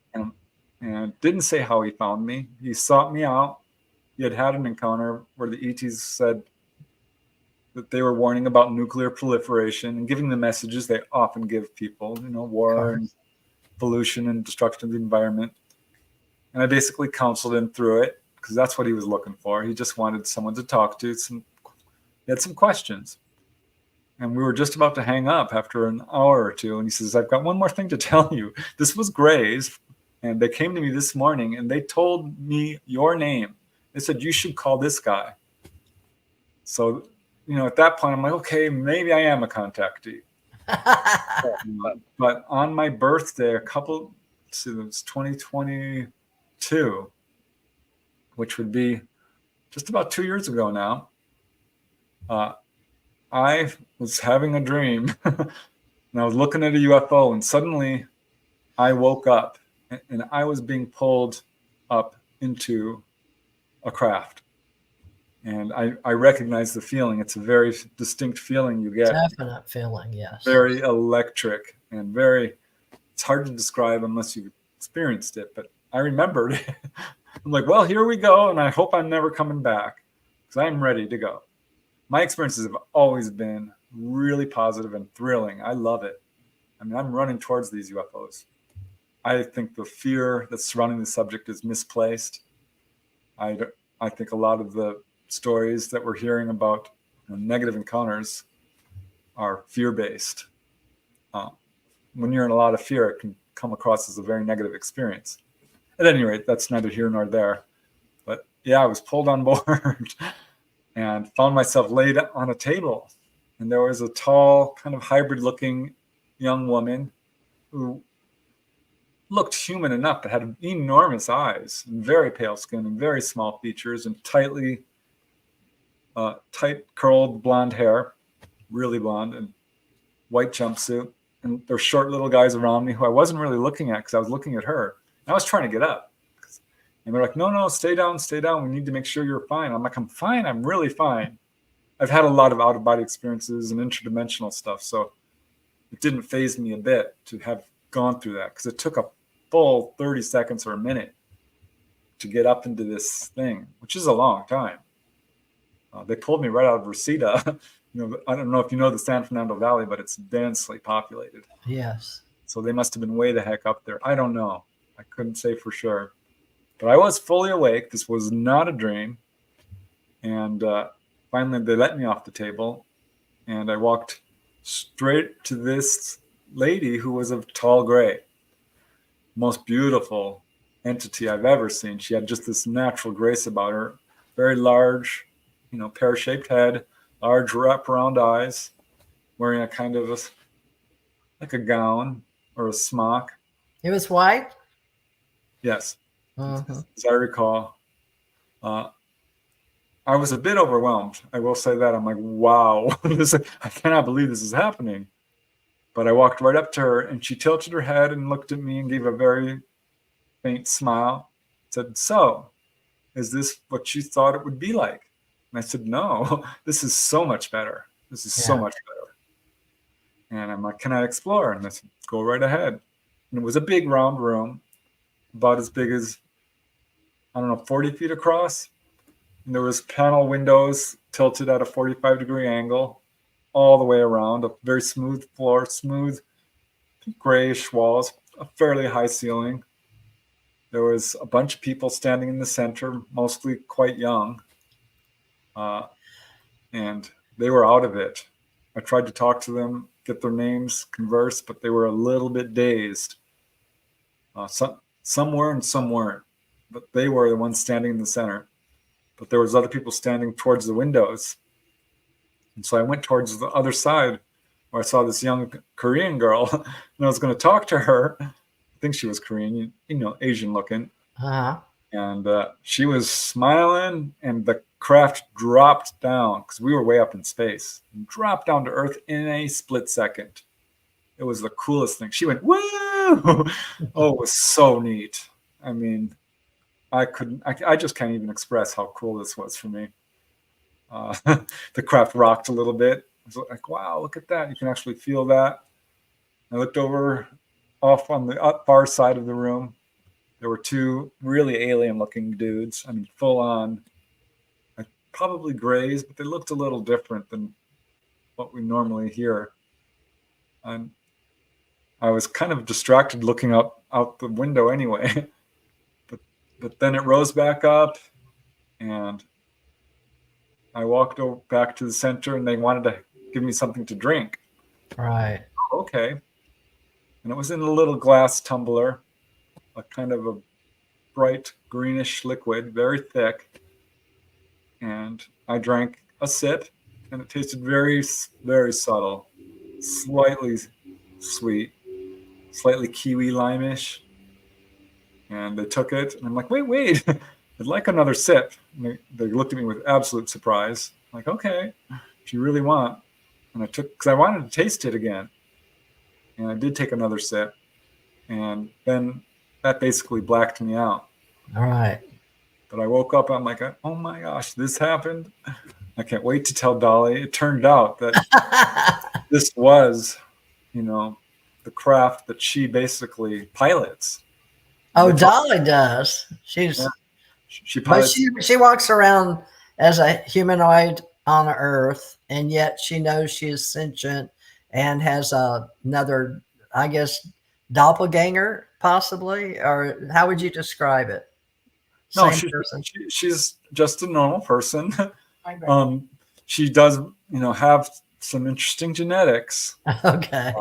didn't say how he found me. He sought me out. He had an encounter where the ETs said that they were warning about nuclear proliferation and giving the messages they often give people, war and pollution and destruction of the environment. And I basically counseled him through it because that's what he was looking for. He just wanted someone to talk to. He had some questions. And we were just about to hang up after an hour or two. And he says, I've got one more thing to tell you. This was Gray's. And they came to me this morning and they told me your name. They said, you should call this guy. So, at that point, I'm like, okay, maybe I am a contactee. But on my birthday, it was 2022, which would be just about 2 years ago now. I was having a dream and I was looking at a UFO and suddenly I woke up and I was being pulled up into a craft. And I recognize the feeling. It's a very distinct feeling you get. Definite feeling, yes. Very electric and it's hard to describe unless you've experienced it. But I remembered. I'm like, well, here we go. And I hope I'm never coming back because I'm ready to go. My experiences have always been really positive and thrilling. I love it. I mean, I'm running towards these UFOs. I think the fear that's surrounding the subject is misplaced. I think a lot of the stories that we're hearing about negative encounters are fear-based. When you're in a lot of fear, it can come across as a very negative experience. At any rate, that's neither here nor there. But yeah, I was pulled on board and found myself laid on a table. And there was a tall, kind of hybrid-looking young woman who looked human enough, but had enormous eyes, and very pale skin, and very small features, and tight curled blonde hair, really blonde, and white jumpsuit. And there were short little guys around me who I wasn't really looking at because I was looking at her. And I was trying to get up. And they're like, no, stay down. We need to make sure you're fine. I'm like, I'm fine. I'm really fine. I've had a lot of out-of-body experiences and interdimensional stuff, so it didn't faze me a bit to have gone through that, because it took a full 30 seconds or a minute to get up into this thing, which is a long time. They pulled me right out of Reseda. I don't know if you know the San Fernando Valley, but it's densely populated. Yes. So they must have been way the heck up there. I don't know. I couldn't say for sure. But I was fully awake. This was not a dream. And finally, they let me off the table. And I walked straight to this lady who was of tall gray. Most beautiful entity I've ever seen. She had just this natural grace about her. Very large, pear-shaped head, large wraparound eyes, wearing a kind of like a gown or a smock. It was white? Yes. Uh-huh. As I recall. I was a bit overwhelmed. I will say that. I'm like, wow, I cannot believe this is happening. But I walked right up to her, and she tilted her head and looked at me and gave a very faint smile. Said, so, is this what you thought it would be like? And I said, no, this is so much better. This is so much better. And I'm like, can I explore? And I said, go right ahead. And it was a big round room, about as big as, 40 feet across. And there was panel windows tilted at a 45-degree angle all the way around, a very smooth floor, smooth grayish walls, a fairly high ceiling. There was a bunch of people standing in the center, mostly quite young. And they were out of it. I tried to talk to them, get their names, converse, but they were a little bit dazed. Some were and some weren't, but they were the ones standing in the center. But there was other people standing towards the windows. And so I went towards the other side where I saw this young Korean girl, and I was going to talk to her. I think she was Korean, Asian looking. Uh-huh. And she was smiling, and the craft dropped down, because we were way up in space, and dropped down to Earth in a split second. It was the coolest thing. She went, woo! Oh, it was so neat. I mean, I just can't even express how cool this was for me. The craft rocked a little bit. I was like, wow, look at that. You can actually feel that. I looked over off on the far side of the room. There were two really alien-looking dudes. I mean, full on, probably grays, but they looked a little different than what we normally hear. And I was kind of distracted looking out the window anyway. But then it rose back up, and I walked back to the center, and they wanted to give me something to drink. Right. Okay. And it was in a little glass tumbler, a kind of a bright greenish liquid, very thick. And I drank a sip, and it tasted very, very subtle, slightly sweet, slightly kiwi lime-ish. And they took it, and I'm like, wait, I'd like another sip. And they looked at me with absolute surprise. I'm like, okay, if you really want. And I took, because I wanted to taste it again. And I did take another sip. And then that basically blacked me out. All right. But I woke up, I'm like, oh my gosh, this happened. I can't wait to tell Dolly. It turned out that this was, the craft that she basically pilots. Oh, Dolly does. She pilots. She walks around as a humanoid on Earth, and yet she knows she is sentient and has another, I guess, doppelganger, possibly, or how would you describe it? No, she's just a normal person. She does, have some interesting genetics. Okay.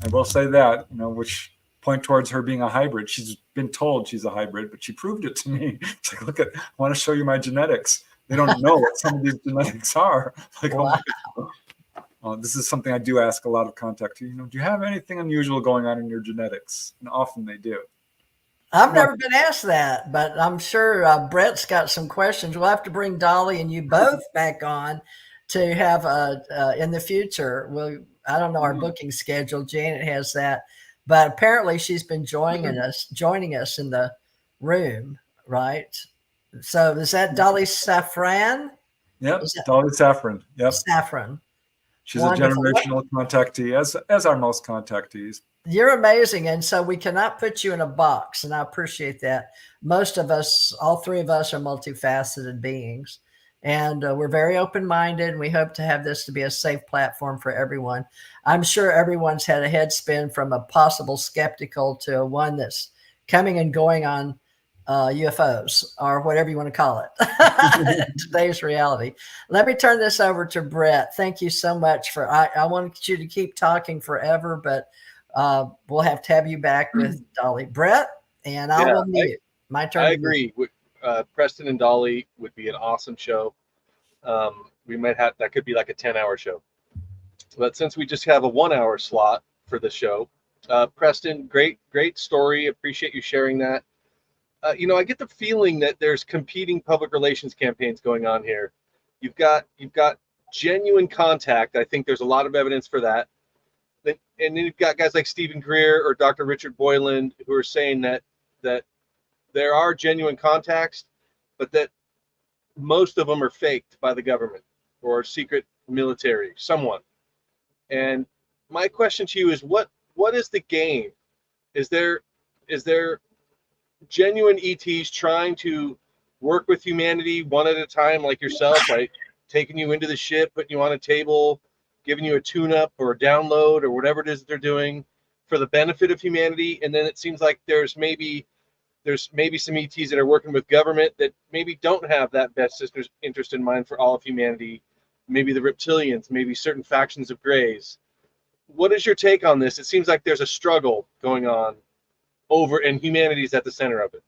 I will say that, which point towards her being a hybrid. She's been told she's a hybrid, but she proved it to me. It's like, look, I want to show you my genetics. They don't know what some of these genetics are. Like, Wow. oh my God. This is something I do ask a lot of contactees. Do you have anything unusual going on in your genetics? And often they do. I've never been asked that, but I'm sure Bret's got some questions. We'll have to bring Dolly and you both back on to have in the future. I don't know our booking schedule. Janet has that, but apparently she's been joining us in the room, right? So is that Dolly Safran? Yep, Dolly Safran. Yep, Safran. She's Wonderful. a generational contactee, as are most contactees. You're amazing. And so we cannot put you in a box. And I appreciate that. Most of us, all three of us, are multifaceted beings. And we're very open-minded. And we hope to have this to be a safe platform for everyone. I'm sure everyone's had a head spin from a possible skeptical to one that's coming and going on UFOs, or whatever you want to call it. Today's reality. Let me turn this over to Bret. Thank you so much for, I want you to keep talking forever, but we'll have to have you back with Dolly. Bret, and I will mute. My turn. I agree. Preston and Dolly would be an awesome show. We might have, that could be like a 10-hour show. But since we just have a 1-hour slot for the show, Preston, great story. Appreciate you sharing that. I get the feeling that there's competing public relations campaigns going on here. You've got genuine contact. I think there's a lot of evidence for that. And then you've got guys like Stephen Greer or Dr. Richard Boylan who are saying that there are genuine contacts, but that most of them are faked by the government or secret military, someone. And my question to you is, what is the game? Is there genuine ETs trying to work with humanity one at a time, like yourself, like taking you into the ship, putting you on a table, giving you a tune-up or a download or whatever it is that they're doing for the benefit of humanity? And then it seems like there's maybe some ETs that are working with government that maybe don't have that best interest in mind for all of humanity. Maybe the reptilians, maybe certain factions of Greys. What is your take on this? It seems like there's a struggle going on and humanity's at the center of it.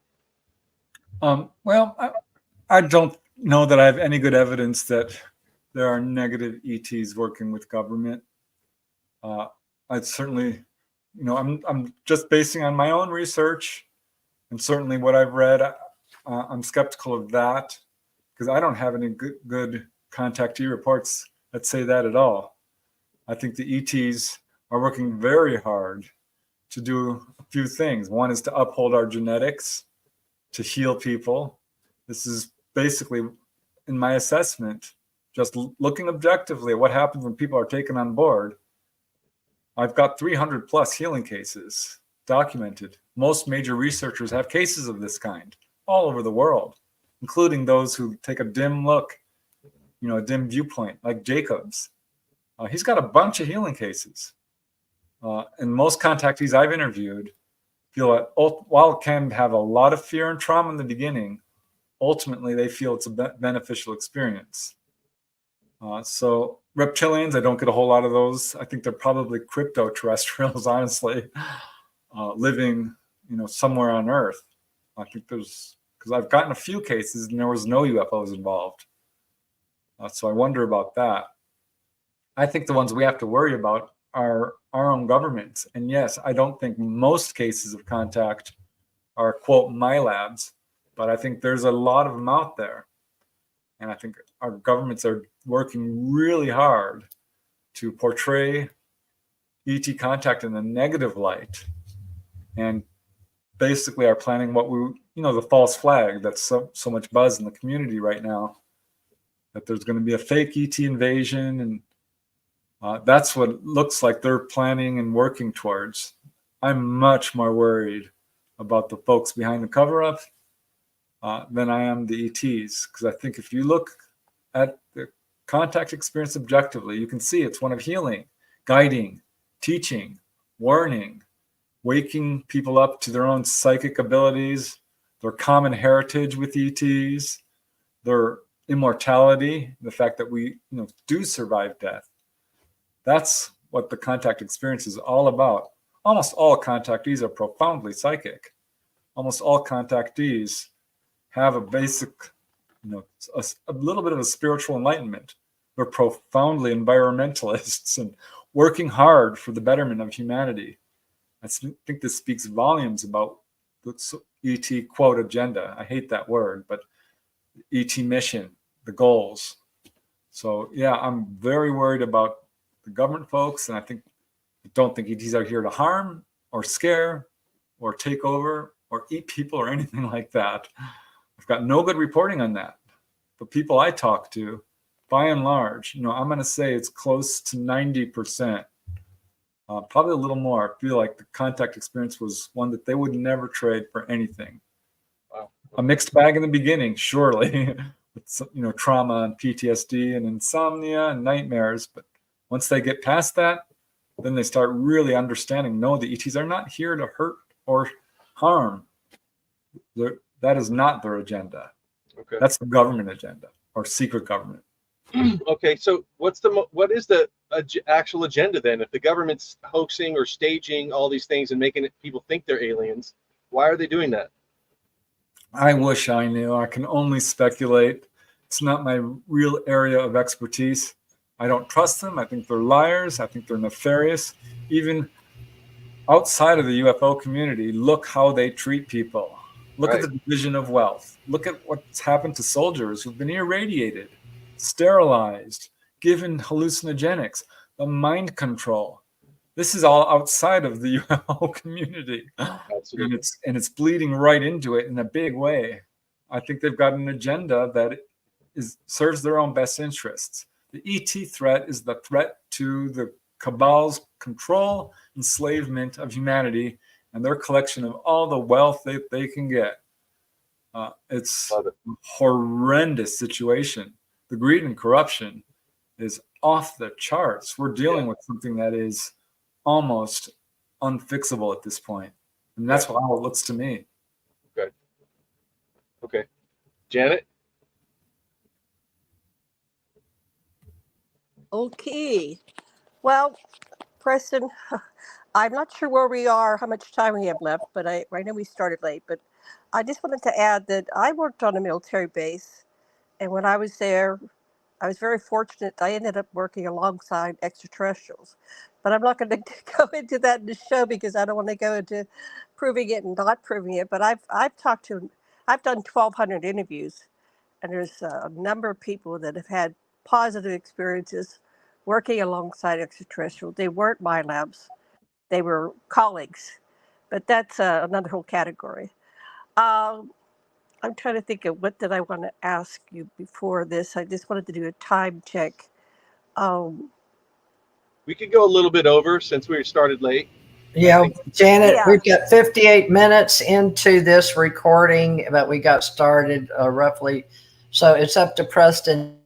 Well, I don't know that I have any good evidence that there are negative ETs working with government. I'd certainly, I'm just basing on my own research and certainly what I've read. I'm skeptical of that because I don't have any good contactee reports that say that at all. I think the ETs are working very hard to do a few things. One is to uphold our genetics, to heal people. This is basically, in my assessment, just looking objectively at what happens when people are taken on board. I've got 300 plus healing cases documented. Most major researchers have cases of this kind all over the world, including those who take a dim look, a dim viewpoint, like Jacobs. He's got a bunch of healing cases. And most contactees I've interviewed feel that while it can have a lot of fear and trauma in the beginning, ultimately they feel it's a beneficial experience. So reptilians, I don't get a whole lot of those. I think they're probably crypto-terrestrials, honestly, living, somewhere on Earth. I think because I've gotten a few cases and there was no UFOs involved. So I wonder about that. I think the ones we have to worry about are our own governments. And yes, I don't think most cases of contact are, quote, my labs, but I think there's a lot of them out there. And I think our governments are working really hard to portray ET contact in a negative light, and basically are planning what the false flag that's so much buzz in the community right now, that there's going to be a fake ET invasion, and that's what it looks like they're planning and working towards. I'm much more worried about the folks behind the cover-up than I am the ETs, because I think if you look at the contact experience objectively, you can see it's one of healing, guiding, teaching, warning, waking people up to their own psychic abilities, their common heritage with ETs, their immortality, the fact that we do survive death. That's what the contact experience is all about. almost all contactees are profoundly psychic. Almost all contactees have a basic, a little bit of a spiritual enlightenment. They're profoundly environmentalists and working hard for the betterment of humanity. I think this speaks volumes about the ET quote agenda. I hate that word, but ET mission, the goals. So yeah, I'm very worried about the government folks, and I don't think ETs are here to harm or scare or take over or eat people or anything like that. I've got no good reporting on that. The people I talk to, by and large, I'm going to say it's close to 90%, probably a little more. I feel like the contact experience was one that they would never trade for anything. Wow. A mixed bag in the beginning, surely, with trauma and PTSD and insomnia and nightmares. But once they get past that, then they start really understanding, no, the ETs are not here to hurt or harm. That is not their agenda. Okay. That's the government agenda or secret government. Okay, so what is the actual agenda then? If the government's hoaxing or staging all these things and making people think they're aliens, why are they doing that? I wish I knew. I can only speculate. It's not my real area of expertise. I don't trust them. I think they're liars. I think they're nefarious. Even outside of the UFO community, look how they treat people. Look at the division of wealth. Look at what's happened to soldiers who've been irradiated, sterilized, given hallucinogenics, the mind control. This is all outside of the UFO community. Absolutely. And it's bleeding right into it in a big way. I think they've got an agenda that serves their own best interests. The ET threat is the threat to the cabal's control, enslavement of humanity, and their collection of all the wealth they can get. It's a horrendous situation. The greed and corruption is off the charts. We're dealing with something that is almost unfixable at this point. And that's how it looks to me. Okay. Janet? Okay. Well, Preston, I'm not sure where we are, how much time we have left, but I know we started late, but I just wanted to add that I worked on a military base, and when I was there, I was very fortunate. I ended up working alongside extraterrestrials, but I'm not going to go into that in the show because I don't want to go into proving it and not proving it. But I've done 1,200 interviews, and there's a number of people that have had positive experiences working alongside extraterrestrials. They weren't my labs; they were colleagues, but that's another whole category. I'm trying to think of what did I want to ask you before this. I just wanted to do a time check. We could go a little bit over since we started late. Yeah, Janet, Yeah. we've got 58 minutes into this recording, but we got started roughly. So it's up to Preston.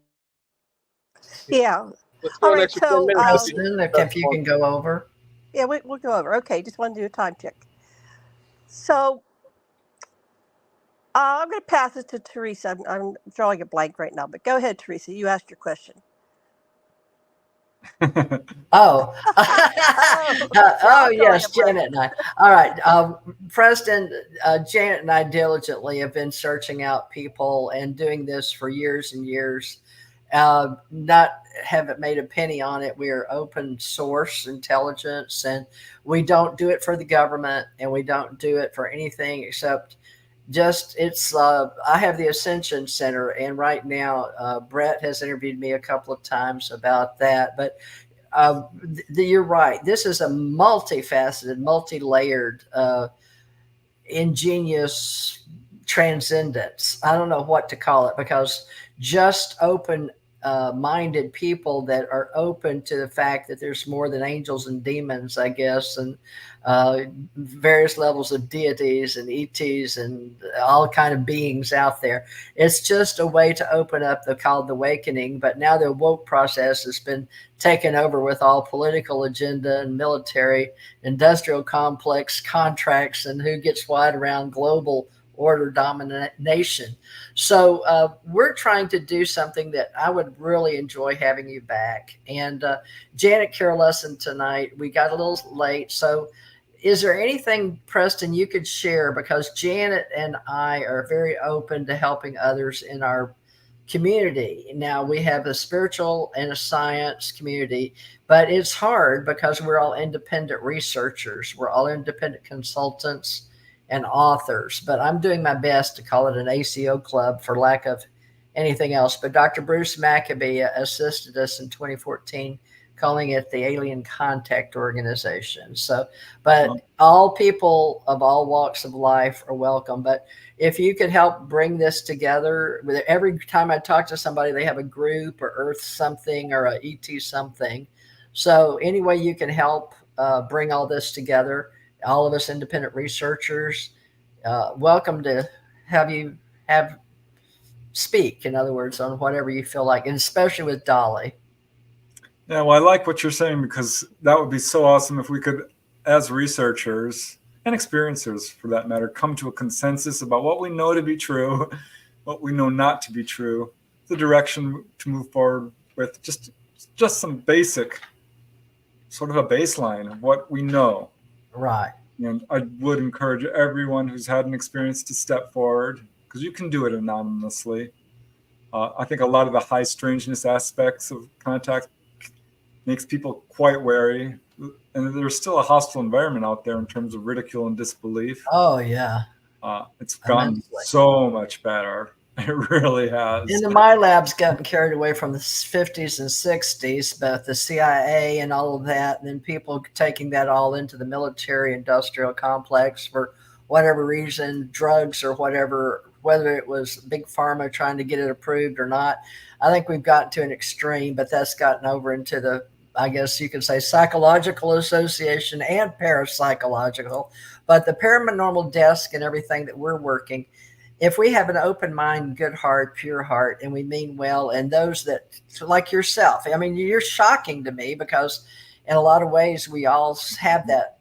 Yeah. Let's go All an right, extra so, 10 minutes. Preston, if you can go over. Yeah, we'll go over. Okay, just want to do a time check. So I'm going to pass it to Theresa. I'm drawing a blank right now, but go ahead, Theresa. You asked your question. Oh, I'm yes, drawing a Janet and I. All right, Preston, Janet and I diligently have been searching out people and doing this for years and years. Not haven't made a penny on it. We are open source intelligence, and we don't do it for the government, and we don't do it for anything except just I have the Ascension Center, and right now Bret has interviewed me a couple of times about that. But you're right. This is a multifaceted, multi-layered, ingenious transcendence. I don't know what to call it, because just open minded people that are open to the fact that there's more than angels and demons, I guess, and various levels of deities and ETs and all kind of beings out there. It's just a way to open up the called awakening. But now the woke process has been taken over with all political agenda and military industrial complex contracts and who gets what around global order domination. So we're trying to do something that I would really enjoy having you back. And Janet Lessin tonight, we got a little late. So is there anything, Preston, you could share? Because Janet and I are very open to helping others in our community. Now, we have a spiritual and a science community, but it's hard because we're all independent researchers. We're all independent consultants and authors, but I'm doing my best to call it an ACO club for lack of anything else. But Dr. Bruce Maccabee assisted us in 2014 calling it the Alien Contact Organization. So, but all people of all walks of life are welcome. But if you could help bring this together, with every time I talk to somebody, they have a group or Earth something or a ET something. So any way you can help bring all this together, all of us independent researchers, welcome to have you speak, in other words, on whatever you feel like, and especially with Dolly. Yeah, well, I like what you're saying, because that would be so awesome if we could, as researchers and experiencers for that matter, come to a consensus about what we know to be true, what we know not to be true, the direction to move forward with, just some basic, sort of a baseline of what we know. Right. And I would encourage everyone who's had an experience to step forward, because you can do it anonymously. I think a lot of the high strangeness aspects of contact makes people quite wary, and there's still a hostile environment out there in terms of ridicule and disbelief. Oh yeah, it's gotten so much better. It really has. And my lab's gotten carried away from the 50s and 60s, but the CIA and all of that, and then people taking that all into the military-industrial complex for whatever reason, drugs or whatever, whether it was big pharma trying to get it approved or not. I think we've gotten to an extreme, but that's gotten over into the, I guess you could say, psychological association and parapsychological. But the paranormal desk and everything that we're working, if we have an open mind, good heart, pure heart, and we mean well, and those that, like yourself, I mean, you're shocking to me, because in a lot of ways we all have that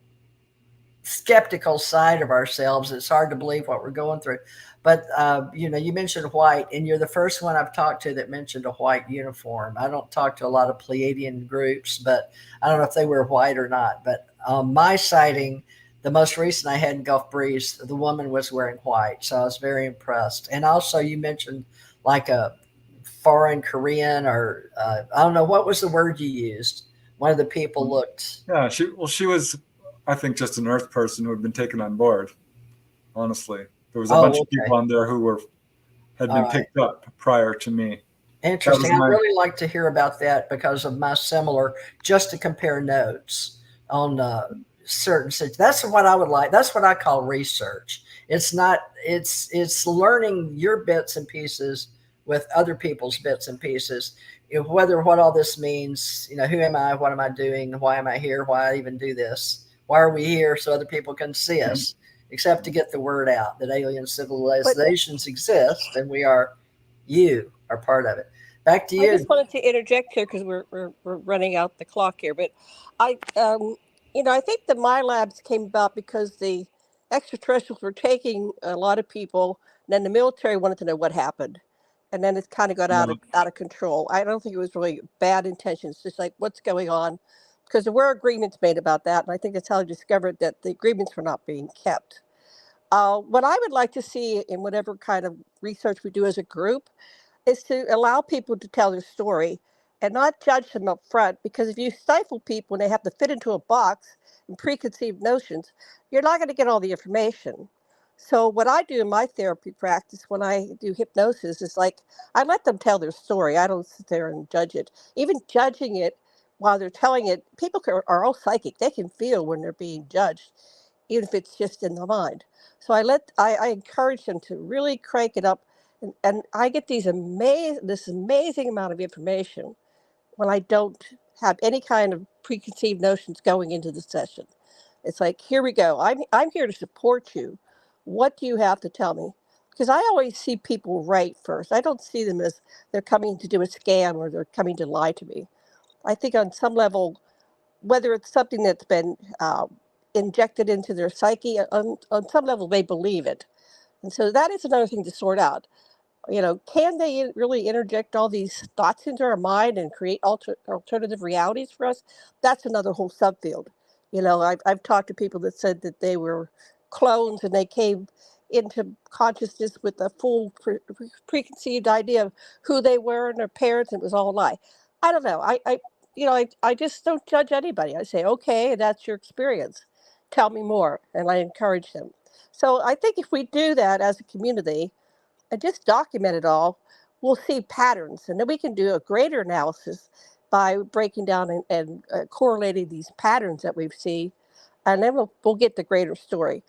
skeptical side of ourselves. It's hard to believe what we're going through. But, you know, you mentioned white, and you're the first one I've talked to that mentioned a white uniform. I don't talk to a lot of Pleiadian groups, but I don't know if they wear white or not. But my sighting, the most recent I had in Gulf Breeze, the woman was wearing white. So I was very impressed. And also you mentioned like a foreign Korean, or I don't know, what was the word you used? One of the people looked. Yeah, she was, I think, just an Earth person who had been taken on board, honestly. There was a bunch of people on there who had been picked up prior to me. Interesting. I'd really like to hear about that, because of my similar, just to compare notes on certain situations. That's what I would like. That's what I call research. It's not, it's learning your bits and pieces with other people's bits and pieces. Whether what all this means, you know, who am I? What am I doing? Why am I here? Why I even do this? Why are we here? So other people can see us. Except to get the word out that alien civilizations exist, and you are part of it. Back to you. I just wanted to interject here, because we're running out the clock here. But I think the My Labs came about because the extraterrestrials were taking a lot of people, and then the military wanted to know what happened, and then it kind of got out of control. I don't think it was really bad intentions, just like what's going on, because there were agreements made about that, and I think that's how I discovered that the agreements were not being kept. What I would like to see in whatever kind of research we do as a group is to allow people to tell their story and not judge them up front, because if you stifle people and they have to fit into a box and preconceived notions, you're not going to get all the information. So what I do in my therapy practice when I do hypnosis is like, I let them tell their story. I don't sit there and judge it. Even judging it while they're telling it, people are all psychic. They can feel when they're being judged, even if it's just in the mind. So I encourage them to really crank it up, and I get this amazing amount of information when I don't have any kind of preconceived notions going into the session. It's like, here we go. I'm here to support you. What do you have to tell me? Because I always see people right first. I don't see them as they're coming to do a scam or they're coming to lie to me. I think on some level, whether it's something that's been injected into their psyche, on some level they believe it. And so that is another thing to sort out. You know, can they really interject all these thoughts into our mind and create alternative realities for us? That's another whole subfield. I've talked to people that said that they were clones and they came into consciousness with a full preconceived idea of who they were and their parents. And it was all a lie. I don't know. I just don't judge anybody. I say, okay, that's your experience. Tell me more. And I encourage them. So I think if we do that as a community and just document it all, we'll see patterns. And then we can do a greater analysis by breaking down and correlating these patterns that we see. And then we'll get the greater story.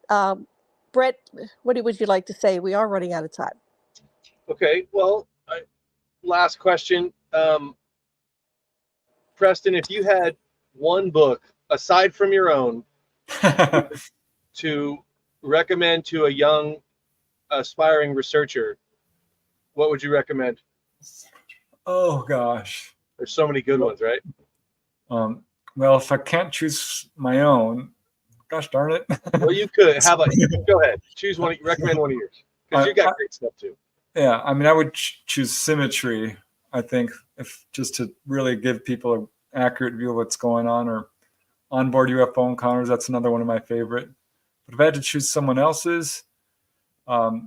Bret, what would you like to say? We are running out of time. Okay, well, last question. Preston, if you had one book, aside from your own, to recommend to a young aspiring researcher, what would you recommend? Oh, gosh. There's so many good ones, right? Well, if I can't choose my own, gosh darn it. Well, you could. How about you? Go ahead. Choose one. Recommend one of yours. Because you got great stuff, too. Yeah, I mean, I would choose Symmetry, I think, if just to really give people an accurate view of what's going on, or Onboard UFO Encounters. That's another one of my favorite. But if I had to choose someone else's, I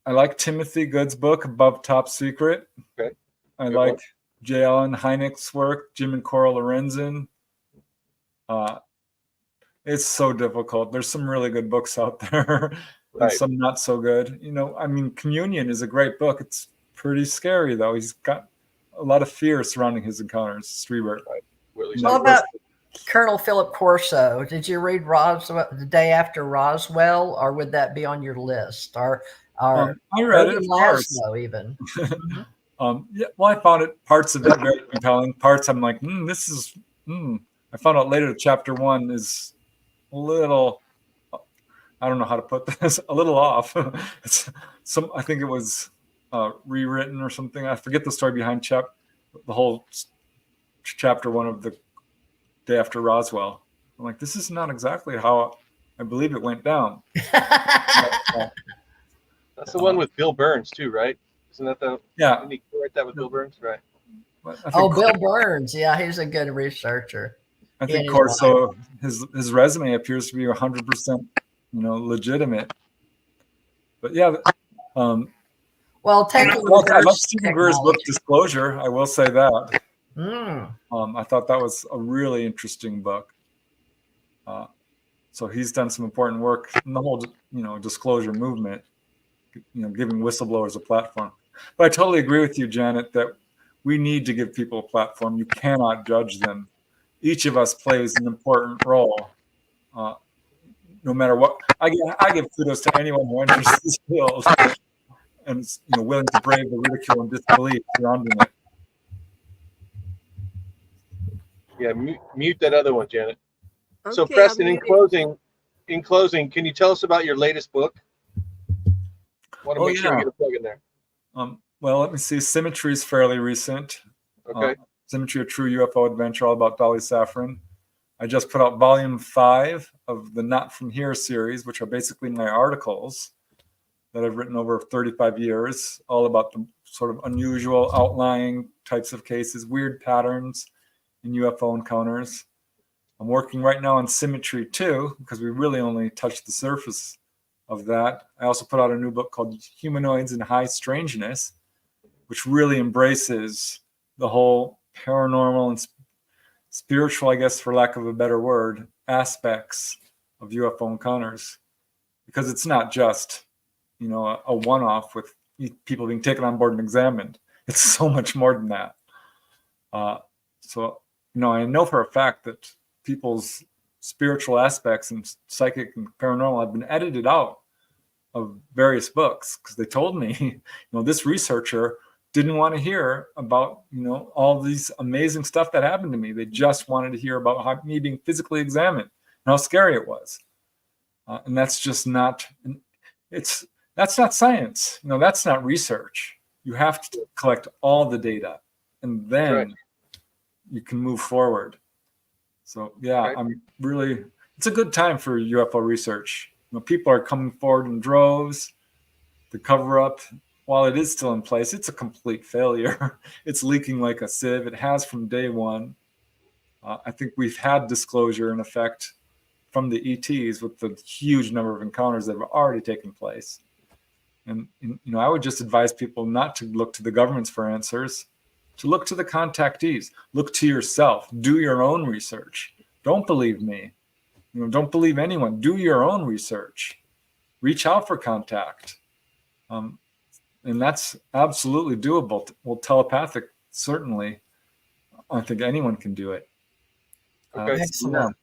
like Timothy Good's book, Above Top Secret. Okay. I like J. Allen Hynek's work, Jim and Cora Lorenzen. It's so difficult. There's some really good books out there, and some not so good. I mean, Communion is a great book. It's pretty scary, though. He's got a lot of fear surrounding his encounters, Strieber. Right. What about Colonel Philip Corso? Did you read Roswell, The Day After Roswell, or would that be on your list? Or I read it. Laszlo, even. Yeah, well, I found parts of it very compelling. Parts I'm like, this is. I found out later that chapter 1 is a little. I don't know how to put this. A little off. I think it was rewritten or something. I forget the story behind the whole chapter 1 of The Day After Roswell. I'm like, this is not exactly how I believe it went down. That's the one with Bill Burns too, right? Isn't that the? Yeah. Didn't he write that with Bill Burns, right? Bill Burns. Yeah, he's a good researcher. I think Corso, his resume appears to be 100%, legitimate. But yeah. Well, I love Stephen Greer's book Disclosure. I will say that. I thought that was a really interesting book. So he's done some important work in the whole, disclosure movement, giving whistleblowers a platform. But I totally agree with you, Janet, that we need to give people a platform. You cannot judge them. Each of us plays an important role, no matter what. I give kudos to anyone who enters this field and is willing to brave the ridicule and disbelief surrounding it. Yeah, mute that other one, Janet. Okay, so, Preston, in closing, can you tell us about your latest book? Want to make sure we get a plug in there. Well, let me see. Symmetry is fairly recent. Okay. Symmetry, a true UFO adventure, all about Dolly Safran. I just put out volume 5 of the Not From Here series, which are basically my articles that I've written over 35 years, all about the sort of unusual outlying types of cases, weird patterns in UFO encounters. I'm working right now on Symmetry 2, because we really only touched the surface of that. I also put out a new book called Humanoids and High Strangeness, which really embraces the whole paranormal and spiritual, I guess, for lack of a better word, aspects of UFO encounters. Because it's not just, a one-off with people being taken on board and examined. It's so much more than that. So I know for a fact that people's spiritual aspects and psychic and paranormal have been edited out of various books, because they told me, this researcher didn't want to hear about, all these amazing stuff that happened to me. They just wanted to hear about me being physically examined and how scary it was. And that's just not, that's not science. That's not research. You have to collect all the data, and then you can move forward. So I'm really, it's a good time for UFO research. People are coming forward in droves. The cover up, while it is still in place, it's a complete failure. It's leaking like a sieve. It has from day one. I think we've had disclosure in effect from the ETs with the huge number of encounters that have already taken place. And I would just advise people not to look to the governments for answers, to look to the contactees. Look to yourself. Do your own research. Don't believe me. Don't believe anyone. Do your own research. Reach out for contact. And that's absolutely doable. Well, telepathic, certainly. I think anyone can do it. Okay. Excellent.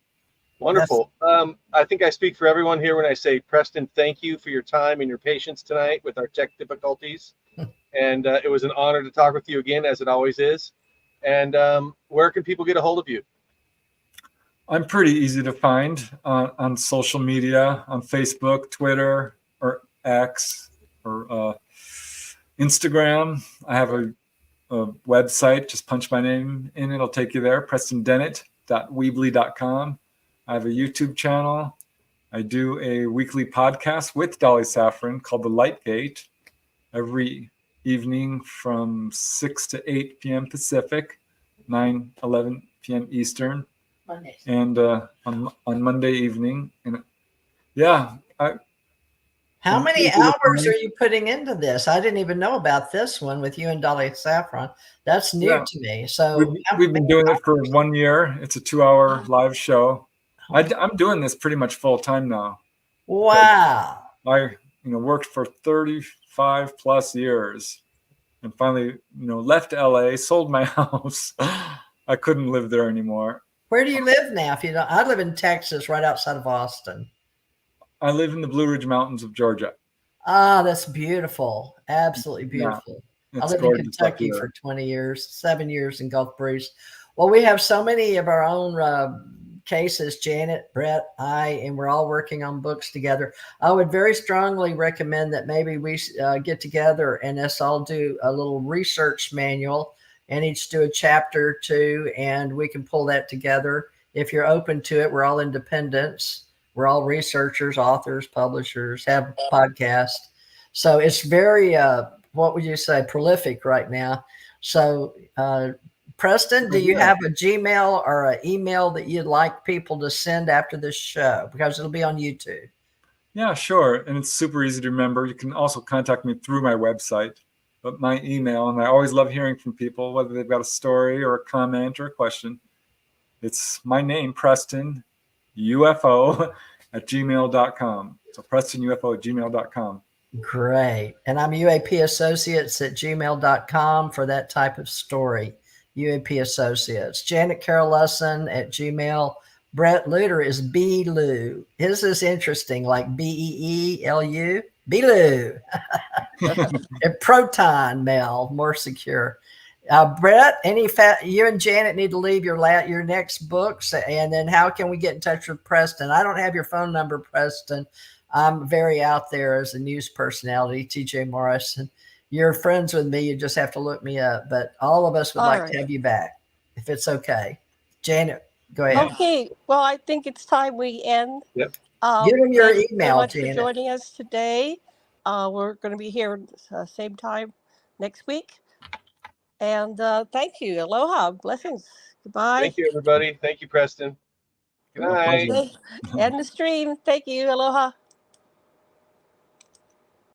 Wonderful. I think I speak for everyone here when I say, Preston, thank you for your time and your patience tonight with our tech difficulties. And it was an honor to talk with you again, as it always is. And where can people get a hold of you? I'm pretty easy to find on social media, on Facebook, Twitter, or X, or Instagram. I have a website. Just punch my name in. It'll take you there, PrestonDennett.weebly.com. I have a YouTube channel. I do a weekly podcast with Dolly Safran called The Light Gate every evening from 6 to 8 p.m. Pacific, 9-11 p.m. Eastern. Mondays. And on Monday evening. And yeah. How many hours are you putting into this? I didn't even know about this one with you and Dolly Saffron. That's new to me. So we've been doing it for 1 year. It's a 2-hour live show. I'm doing this pretty much full time now. Wow. I worked for 35 plus years and finally left LA, sold my house. I couldn't live there anymore. Where do you live now? If you don't, I live in Texas, right outside of Austin. I live in the Blue Ridge Mountains of Georgia. Ah, that's beautiful. Absolutely beautiful. Yeah, I lived in Kentucky for 20 years, 7 years in Gulf Breeze. Well, we have so many of our own cases, Janet, Bret, and we're all working on books together. I would very strongly recommend that maybe we get together and us all do a little research manual and each do a chapter or two, and we can pull that together. If you're open to it, we're all independents. We're all researchers, authors, publishers, have a podcast. So it's very, what would you say, prolific right now. So, Preston, do you have a Gmail or an email that you'd like people to send after this show? Because it'll be on YouTube. Yeah, sure. And it's super easy to remember. You can also contact me through my website, but my email, and I always love hearing from people, whether they've got a story or a comment or a question. It's my name, Preston UFO @gmail.com. So PrestonUFO@gmail.com. Great. And I'm UAPassociates@gmail.com for that type of story. UAP Associates. Janet Carol Lessin @gmail. Bret Lueder is B-Lou. His is interesting, like BEELU. B-Lou. A proton mail, more secure. Bret, you and Janet need to leave your next books, and then how can we get in touch with Preston? I don't have your phone number, Preston. I'm very out there as a news personality, TJ Morrison. You're friends with me. You just have to look me up. But all of us would like to have you back, if it's okay. Janet, go ahead. Okay. Well, I think it's time we end. Yep. Give them your Thank you email, so much Janet. for joining us today. We're going to be here same time next week. And thank you. Aloha. Blessings. Goodbye. Thank you, everybody. Thank you, Preston. Good night. End the stream. Thank you. Aloha.